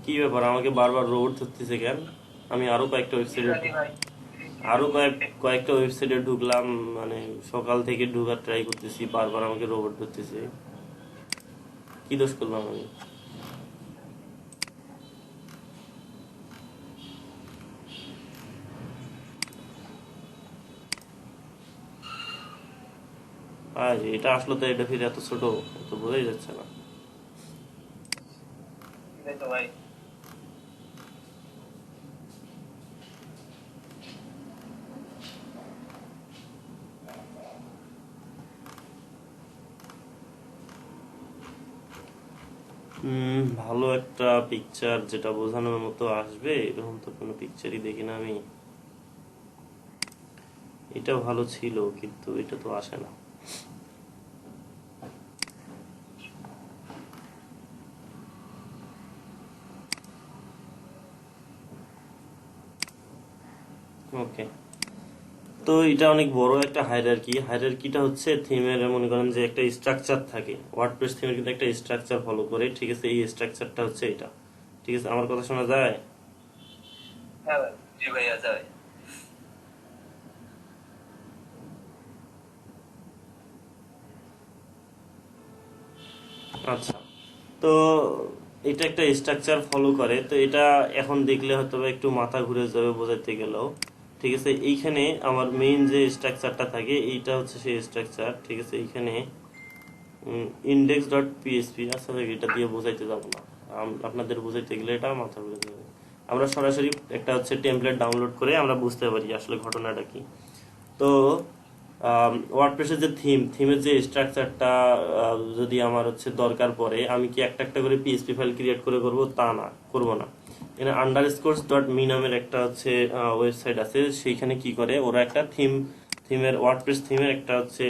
কি ব্যাপার আমাকে বারবার রোবট ধরতেছে কেন? আমি আরো কয়েকটা ওয়েবসাইটে ভাই কয়েকটা ওয়েবসাইটে ঢুকলাম, মানে সকাল থেকে ঢুকার ট্রাই করতেছি, বারবার আমাকে রোবট ধরতেছে, কি দোষ করলাম আমি? আর এটা আসলে তো এটা ফিরে এত ছোট, তো বোঝাই যাচ্ছে না। তাই তো ভাই। ভালো একটা পিকচার যেটা বোঝানোর মতো আসবে এরকম তো কোনো পিকচারই দেখি না আমি। এটা ভালো ছিল কিন্তু এটা তো আসে না। ওকে, তো এটা অনেক বড় একটা হায়ারার্কি। হায়ারার্কিটা হচ্ছে থিমের, মনে করেন যে একটা স্ট্রাকচার থাকে, ওয়ার্ডপ্রেস থিমের কিন্তু একটা স্ট্রাকচার ফলো করে, ঠিক আছে। এই স্ট্রাকচারটা হচ্ছে এটা, ঠিক আছে। আমার কথা শোনা যায়? হ্যাঁ ভাই, জি ভাই, আচ্ছা ভাই। আচ্ছা, তো এটা একটা স্ট্রাকচার ফলো করে, তো এটা এখন দেখলে হয়তো বা একটু মাথা ঘুরে যাবে বোঝাতে গেলেও, ঠিক আছে। এইখানে আমার মেইন যে স্ট্রাকচারটা থাকে এইটা হচ্ছে সেই স্ট্রাকচার, ঠিক আছে। এইখানে index.php, আচ্ছা এটা দিয়ে বোঝাইতে যাবো না, আপনাদের বোঝাইতে গেলে এটা মাথা ঘুরে যাবে। আমরা সরাসরি একটা হচ্ছে টেমপ্লেট ডাউনলোড করে আমরা বুঝতে পারি আসলে ঘটনাটা কি। তো ওয়ার্ডপ্রেসের যে থিমের যে স্ট্রাকচারটা যদি আমার হচ্ছে দরকার পড়ে, আমি কি একটা একটা করে পিএইচপি ফাইল ক্রিয়েট করে করব? তা না, করব না। এখানে underscores.me নামের একটা হচ্ছে ওয়েবসাইট আছে, সেইখানে কি করে ওরা একটা থিমের ওয়ার্ডপ্রেস থিমের একটা হচ্ছে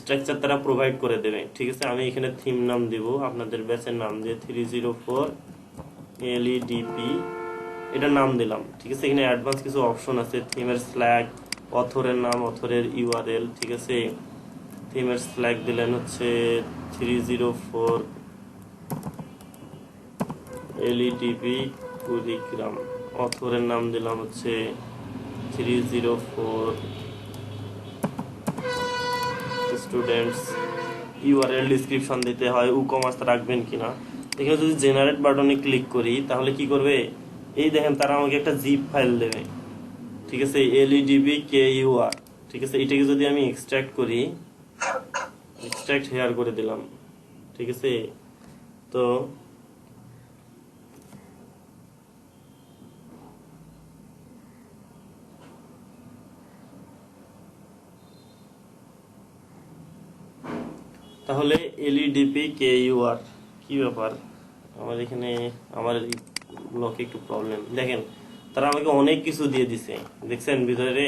স্ট্রাকচার তারা প্রোভাইড করে দেবে, ঠিক আছে। আমি এখানে থিম নাম দিব, আপনাদের ব্যাচের নাম দিয়ে 304 LEDP এটার নাম দিলাম, ঠিক আছে। এখানে অ্যাডভান্স কিছু অপশন আছে, থিমের স্ল্যাগ, অথরের নাম, অথরের ইউআরএল, ঠিক আছে। থিমের স্ল্যাগ দিলেন হচ্ছে 304 এলইডিপি কুড়িগ্রাম, অথরের নাম দিলাম হচ্ছে 304 স্টুডেন্টস, ইউআরএল ডিসক্রিপশন দিতে হয়, উকমার্স রাখবেন কিনা। এখানে যদি জেনারেট বাটনে ক্লিক করি তাহলে কি করবে, এই দেখেন তারা আমাকে একটা জিপ ফাইল দেবে, ঠিক আছে, এলইডিবি কে ইউআর, ঠিক আছে। এটাকে যদি আমি এক্সট্রাক্ট করি, এক্সট্রাক্ট হেয়ার করে দিলাম, ঠিক আছে। তো তাহলে এলইডিপি কে ইউআর কি ব্যাপার, আমার এখানে আমার ব্লকে একটু প্রবলেম। দেখেন তারা আমাকে অনেক কিছু দিয়ে দিছে, দেখছেন ভিতরে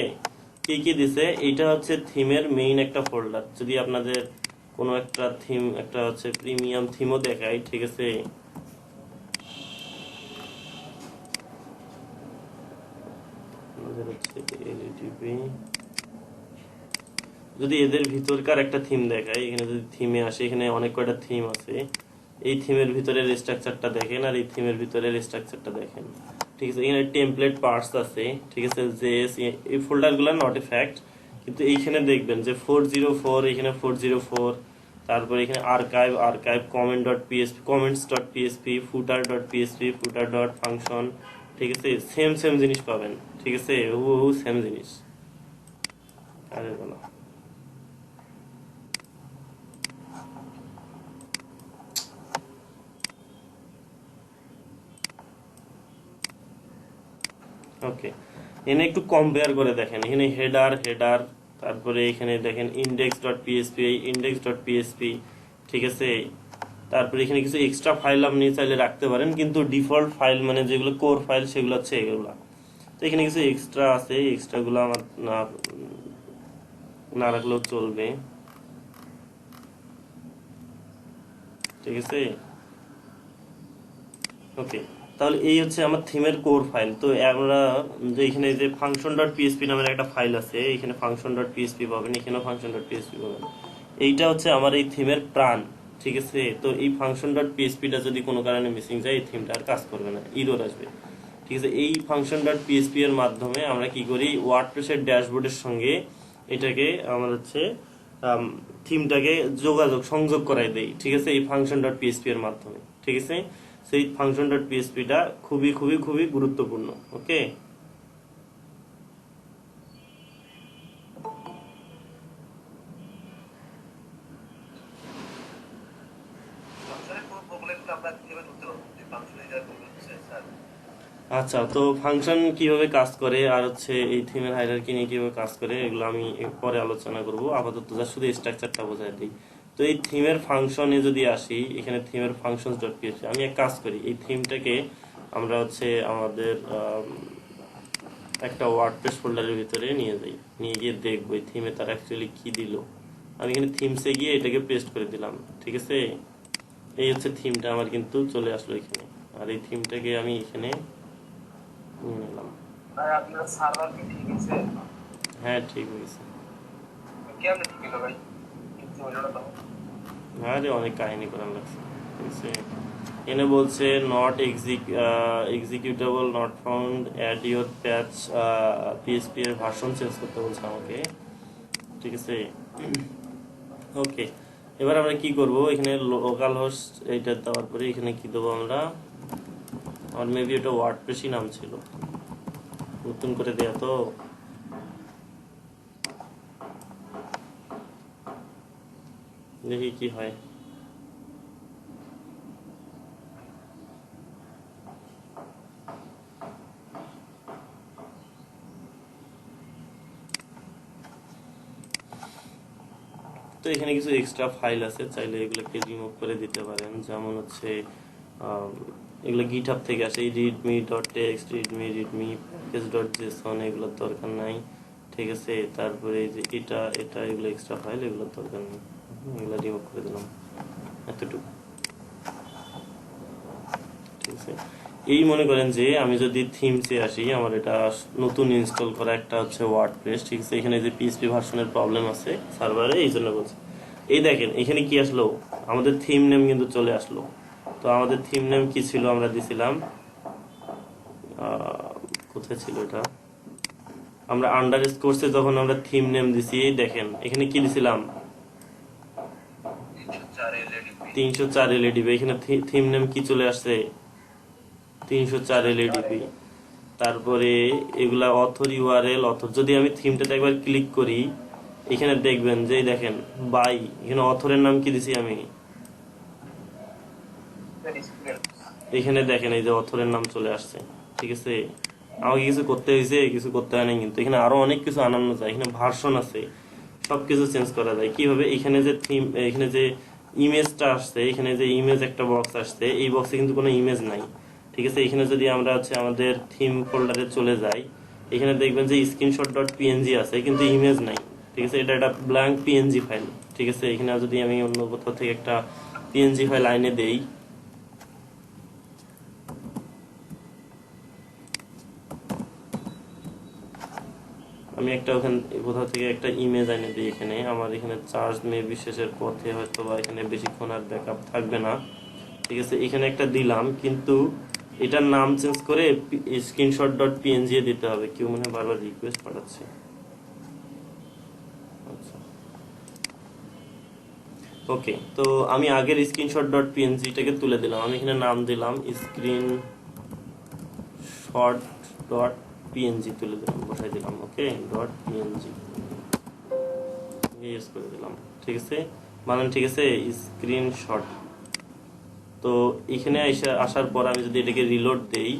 কি কি দিছে। এইটা হচ্ছে থিমের মেইন একটা ফোল্ডার। যদি আপনাদের কোনো একটা থিম, একটা হচ্ছে প্রিমিয়াম থিমও দেখাই, ঠিক আছে, যদি এদের ভিতরকার একটা থিম দেখাই, এখানে যদি থিমে আসে, এখানে অনেক কয়টা থিম আছে। এই থিমের ভিতরের স্ট্রাকচারটা দেখেন আর এই থিমের ভিতরের স্ট্রাকচারটা দেখেন, ঠিক আছে। এখানে টেমপ্লেট পার্টস আছে, ঠিক আছে, জেএস, এই ফোল্ডারগুলো নট এ ফ্যাক্ট, কিন্তু এইখানে দেখবেন যে 404, এখানে 404, তারপর এখানে archive, archive, comment dot PHP, comments dot PHP, footer dot PHP, footer dot function, ঠিক আছে। সেম সেম জিনিস পাবেন, ঠিক আছে, হুবহু সেম জিনিস। আরে বলো, ওকে। এখানে একটু কম্পেয়ার করে দেখেন, এখানে হেডার, হেডার, তারপরে এখানে দেখেন index dot PSP, index dot PSP, ঠিক আছে। তারপরে এখানে কিছু এক্সট্রা ফাইল আপনি চাইলে রাখতে পারেন, কিন্তু ডিফল্ট ফাইল মানে যেগুলো কোর ফাইল সেগুলো হচ্ছে এগুলো। তো এখানে কিছু এক্সট্রা আছে, এক্সট্রা গুলো আমার না না রাখলেও চলবে, ঠিক আছে, ওকে। তাহলে এই হচ্ছে আমার থিমের কোর ফাইল। তো আমরা যে এখানে যে ফাংশন ডট পিএসপি নামের একটা ফাইল আছে, এখানে ফাংশন ডট পিএসপি পাবেন, এখানেও ফাংশন ডট পিএসপি পাবেন। এইটা হচ্ছে আমার এই থিমের প্রাণ, ঠিক আছে। তো এই ফাংশন ডট পিএসপিটা যদি কোনো কারণে মিসিং যায়, এই থিমটা আর কাজ করবে না, ইরর আসবে, ঠিক আছে। এই ফাংশন ডট পিএসপি এর মাধ্যমে আমরা কি করি, ওয়ার্ডপ্রেসের ড্যাশবোর্ডের সঙ্গে এটাকে আমরা হচ্ছে থিমটাকে যোগাযোগ, সংযোগ করাই দেই, ঠিক আছে, এই ফাংশন ডট পিএসপি এর মাধ্যমে, ঠিক আছে। সেই ফাংশন ডট পিএসপিটা খুবই খুবই খুবই গুরুত্বপূর্ণ, ওকে। ফাংশনের কোনো প্রবলেম তো আমরা কিভাবে ধরতে পারবো যে ফাংশনে যা বলছে স্যার? আচ্ছা, তো ফাংশন কিভাবে কাজ করে আর হচ্ছে এই থিমের হায়ারার্কি নিয়ে কিভাবে কাজ করে এগুলো আমি পরে আলোচনা করব। আপাতত যা শুধু স্ট্রাকচারটা বোঝাই দিই। তো এই থিমের ফাংশনে যদি আসি, এখানে থিমের ফাংশনস ডট পিএইচপি, আমি এক কাজ করি, এই থিমটাকে আমরা হচ্ছে আমাদের একটা ওয়ার্ডপ্রেস ফোল্ডারের ভিতরে নিয়ে যাই, নিয়ে গিয়ে দেখবো এই থিমে তারা অ্যাকচুয়ালি কি দিল। আমি এখানে থিমসে গিয়ে এটাকে পেস্ট করে দিলাম, ঠিক আছে। এই হচ্ছে থিমটা আমার কিন্তু চলে আসলো এখানে, আর এই থিমটাকে আমি এখানে নিয়ে নিলাম। ভাই আপনার সার্ভার কি ঠিক আছে? হ্যাঁ, ঠিক হয়েছে। কেমন ঠিক হলো ভাই? কিছু হলো না তো? আরে অনেক কাহিনী করার লাগছে, ঠিক আছে। এখানে বলছে not executable, not found, add your path, PSP এর ভার্সন চেঞ্জ করতে বলছে আমাকে, ঠিক আছে, ওকে। এবার আমরা কি করব, এখানে লোকাল হোস্ট এইটা দেওয়ার পরে এখানে কি দেবো আমরা, আমার মেবি এটা ওয়ার্ডপ্রেসই নাম ছিল, নতুন করে দেয়া তো, দেখি কি হয়। তো এখানে কিছু এক্সট্রা ফাইল আছে, চাইলে এগুলোকে রিমুভ করে দিতে পারেন। যেমন হচ্ছে এগুলো গিটহাব থেকে আসে, Redmi dot text, Redmi package dot Jason, এগুলোর দরকার নাই, ঠিক আছে। তারপরে এই যে এটা এটা এগুলো এক্সট্রা ফাইল, এগুলোর দরকার নেই, এগুলো রিমুভ করে দিলাম, এতটুকু, ঠিক আছে। এই মনে করেন যে আমি যদি থিমসে আসি, আমার এটা নতুন ইনস্টল করা একটা হচ্ছে ওয়ার্ডপ্রেস, ঠিক আছে। এখানে যে পিএইচপি ভার্সনের প্রবলেম আছে সার্ভারে, এই জন্য বলছি। এই দেখেন এখানে কি আসলো, আমাদের থিম নেম কিন্তু চলে আসলো। তো আমাদের থিম নেম কি ছিল, আমরা দিছিলাম কোথায় ছিল এটা, আমরা আন্ডারস্কোরসে যখন আমরা থিম নেম দিছি, এই দেখেন এখানে কি দিছিলাম 304 এলইডিপি। এখানে থিম নেম কি চলে আসছে 304 এলইডিপি। তারপরে এগুলা অথর ইউআরএল অথর, যদি আমি থিমটাতে একবার ক্লিক করি এখানে দেখবেন যে দেখেন বাই, এখানে অথরের নাম কি দিছি আমি, এখানে দেখেন এই যে অথরের নাম চলে আসছে, ঠিক আছে। আমাকে কিছু করতে হয়েছে, কিছু করতে হয় না, কিন্তু এখানে আরো অনেক কিছু আনানো যায়। এখানে ভার্সন আছে, সবকিছু চেঞ্জ করা যায় কিভাবে। এখানে যে থিম, এখানে যে ইমেজটা আসছে, এখানে যে ইমেজ একটা বক্স আসছে, এই বক্সে কিন্তু কোনো ইমেজ নাই, ঠিক আছে। এখানে যদি আমরা হচ্ছে আমাদের থিম ফোল্ডারে চলে যাই, এখানে দেখবেন যে স্ক্রিনশট ডট পিএনজি আছে কিন্তু ইমেজ নাই, ঠিক আছে। এটা একটা ব্ল্যাঙ্ক পিএনজি ফাইল, ঠিক আছে। এখানে যদি আমি অন্য কোথাও থেকে একটা পিএনজি ফাইল আইনে দেই, আমি একটা ওখানে কোথাও থেকে একটা ইমেজ এনে দিই, এখানে আমার এখানে চার্জ মেবি শেষের পথে, হয়তো বা এখানে বেশিক্ষণ আর ব্যাকআপ থাকবে না, ঠিক আছে। এখানে একটা দিলাম, কিন্তু এটার নাম চেঞ্জ করে স্ক্রিনশট ডট পিএনজি দিতে হবে। কেউ মনে হয় বারবার রিকোয়েস্ট পাঠাচ্ছে। আচ্ছা, ওকে। তো আমি আগের স্ক্রিনশট ডট পিএনজিটাকে তুলে দিলাম, আমি এখানে নাম দিলাম স্ক্রিনশট ডট পিএনজি, তুলে দিলাম, বসাই দিলাম, ওকে, ডট পিএনজি ইউজ করে দিলাম, ঠিক আছে। মানে ঠিক আছে, স্ক্রিনশট। তো এখানে আসার পর আমি যদি এটাকে রিলোড দেই,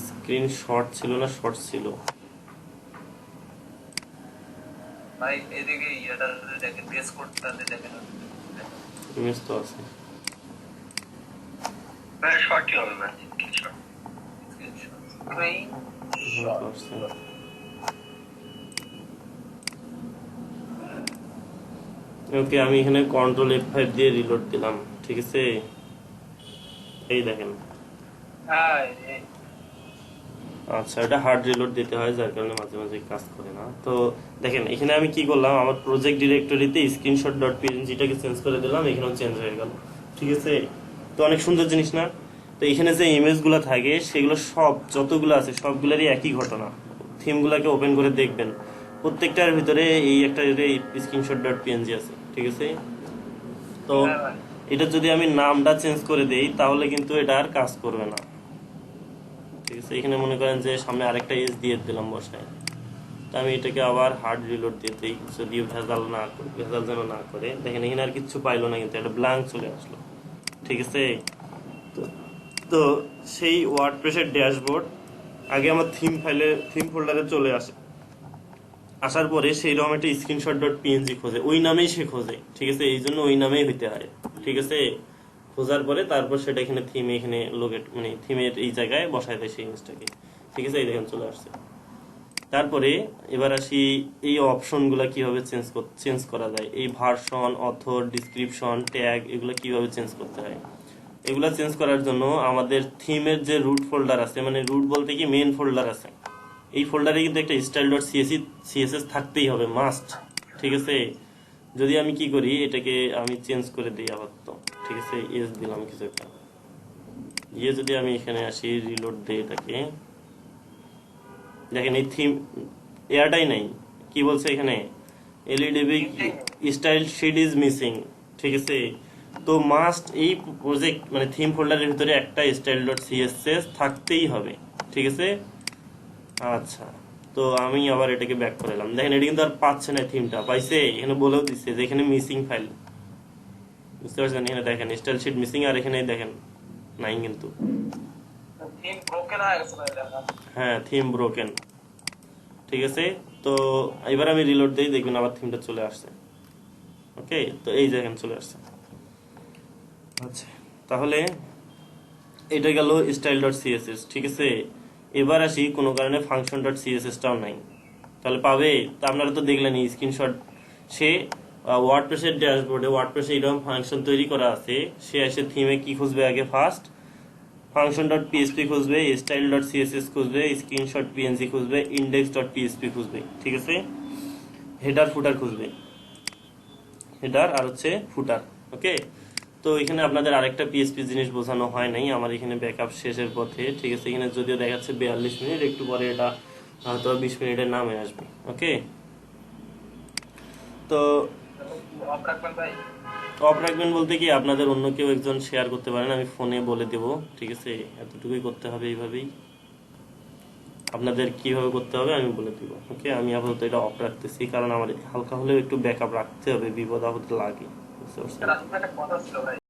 স্ক্রিনশট ছিল না শর্ট ছিল, ভাই এদিকে এটা দেখেন, বেস কোডটাতে দেখেন, ইমেজ তো আছে। ভাই শর্টই হবে ভাই, শর্ট ওকে, আমি এখানে কন্ট্রোল F5 দিয়ে রিলোড দিলাম, ঠিক আছে। এই দেখেন, আচ্ছা, এটা হার্ড রিলোড দিতে হয়, যার কারণে মাঝে মাঝে কাজ করে না। তো দেখেন এখানে আমি কি করলাম, আমার প্রজেক্ট ডিরেক্টরিতে স্ক্রিনশট ডট পিএনজিটাকে চেঞ্জ করে দিলাম, এখানেও চেঞ্জ হয়ে গেল, ঠিক আছে। তো অনেক সুন্দর জিনিস না। তো এখানে যে ইমেজগুলো থাকে সেগুলো সব যতগুলো আছে সবগুলোরই একই ঘটনা। থিমগুলোকে ওপেন করে দেখবেন, প্রত্যেকটার ভিতরে এই একটা স্ক্রিনশট ডট পিএনজি আছে, ঠিক আছে। তো এটা যদি আমি নামটা চেঞ্জ করে দেই তাহলে কিন্তু এটা আর কাজ করবে না, ঠিক আছে। এখানে মনে করেন যে সামনে আরেকটা এজ দিয়ে দিলাম বসায়, তো আমি এটাকে আবার হার্ড রিলোড দিয়ে দিই, যদিও ভেজাল যেন না করে। দেখেন এখানে আর কিছু পাইলো না, কিন্তু একটা ব্ল্যাঙ্ক চলে আসলো, ঠিক আছে। তো সেই ওয়ার্ডপ্রেসের ড্যাশবোর্ড আগে আমার থিম ফোল্ডারে চলে আসে, আসার পরে সেই রকম একটা স্ক্রিনশট ডট পিএনজি খোঁজে, ওই নামেই সে খোঁজে, ঠিক আছে। এই জন্য ওই নামেই হইতে হয়, ঠিক আছে। খোঁজার পরে তারপর সেটা এখানে থিমে, এখানে লোকেট মানে থিমের এই জায়গায় বসায় দেয় সেই জিনিসটাকে, ঠিক আছে। এই দেখেন চলে আসছে। তারপরে এবার আসি এই অপশনগুলো কিভাবে চেঞ্জ করা যায়, এই ভার্সন, অথর, ডিসক্রিপশন, ট্যাগ, এগুলো কিভাবে চেঞ্জ করতে হয়। এগুলা চেঞ্জ করার জন্য আমাদের থিমের যে রুট ফোল্ডার আছে, মানে রুট বলতে কি মেইন ফোল্ডার আছে, এই ফোল্ডারে কিন্তু একটা স্টাইল ডট সিএসএস থাকতেই হবে, মাস্ট, ঠিক আছে। যদি আমি কি করি, এটাকে আমি চেঞ্জ করে দিই আপাতত, ঠিক আছে, এস দিলাম কিছু একটা, যদি আমি এখানে আসি রিলোড দিই এটাকে, দেখেন এই থিম এয়ারটাই নাই, কি বলছে এখানে এলইডিবি স্টাইল শিট ইজ মিসিং, ঠিক আছে। তো মাস্ট এই প্রজেক্ট মানে থিম ফোল্ডারের ভিতরে একটা স্টাইল ডট সিএসএস থাকতেই হবে, ঠিক আছে। আচ্ছা, তো আমি আবার এটাকে ব্যাক করে এলাম, দেখেন এটা কিন্তু আর পাচ্ছে না, থিমটা পাইছে, এখানে বলেও দিচ্ছে যে এখানে মিসিং ফাইল, বুঝতে পারছেন। এখানে দেখেন স্টাইল শিট মিসিং, আর এখানে দেখেন নাই কিন্তু, হ্যাঁ থিম ব্রোকেন, ঠিক আছে। তো এবার আমি রিলোড দিই, দেখবেন আবার থিমটা চলে আসছে, ওকে। তো এই দেখেন চলে আসছে। আচ্ছা, তাহলে এটা গেল স্টাইল ডট সিএসএস, ঠিক আছে। এবার আসি কোনো কারণে ফাংশন ডট সিএসএসটাও নাই, তাহলে পাবে? তা আপনারা তো দেখলেন স্ক্রিনশট, সে ওয়ার্ডপ্রেসের ড্যাশবোর্ডে ওয়ার্ডপ্রেসে এরকম ফাংশন তৈরি করা আছে, সে এসে থিমে কি খুঁজবে আগে? ফার্স্ট ফাংশন ডট পিএসপি খুঁজবে, স্টাইল ডট সিএসএস খুঁজবে, স্ক্রিনশট পিএনজি খুঁজবে, ইন্ডেক্স ডট পিএসপি খুঁজবে, ঠিক আছে? হেডার ফুটার খুঁজবে, হেডার আর হচ্ছে ফুটার, ওকে? তো এখানে আপনাদের আরেকটা পিএসপি জিনিস বোঝানো হয় নাই, আমার এখানে ব্যাকআপ শেষের পথে, ঠিক আছে? এখানে যদিও দেখাচ্ছে 42 মিনিট, একটু পরে এটা হয়তো 20 মিনিটের নামে আসবে, ওকে? তো অফ রাখবেন ভাই। অফ রাখবেন বলতে কি, আপনাদের অন্য কেউ একজন শেয়ার করতে পারেন, আমি ফোনে বলে দেব, ঠিক আছে? এতটুকুই করতে হবে, এইভাবেই আপনাদের কিভাবে করতে হবে আমি বলে দিব, ওকে? আমি আপাতত এটা অফ রাখতেছি, কারণ আমার হালকা হলেও একটু ব্যাকআপ রাখতে হবে, বিপদ আপদ লাগে, বুঝতে পারছেন? একটা কথা ছিল ভাই।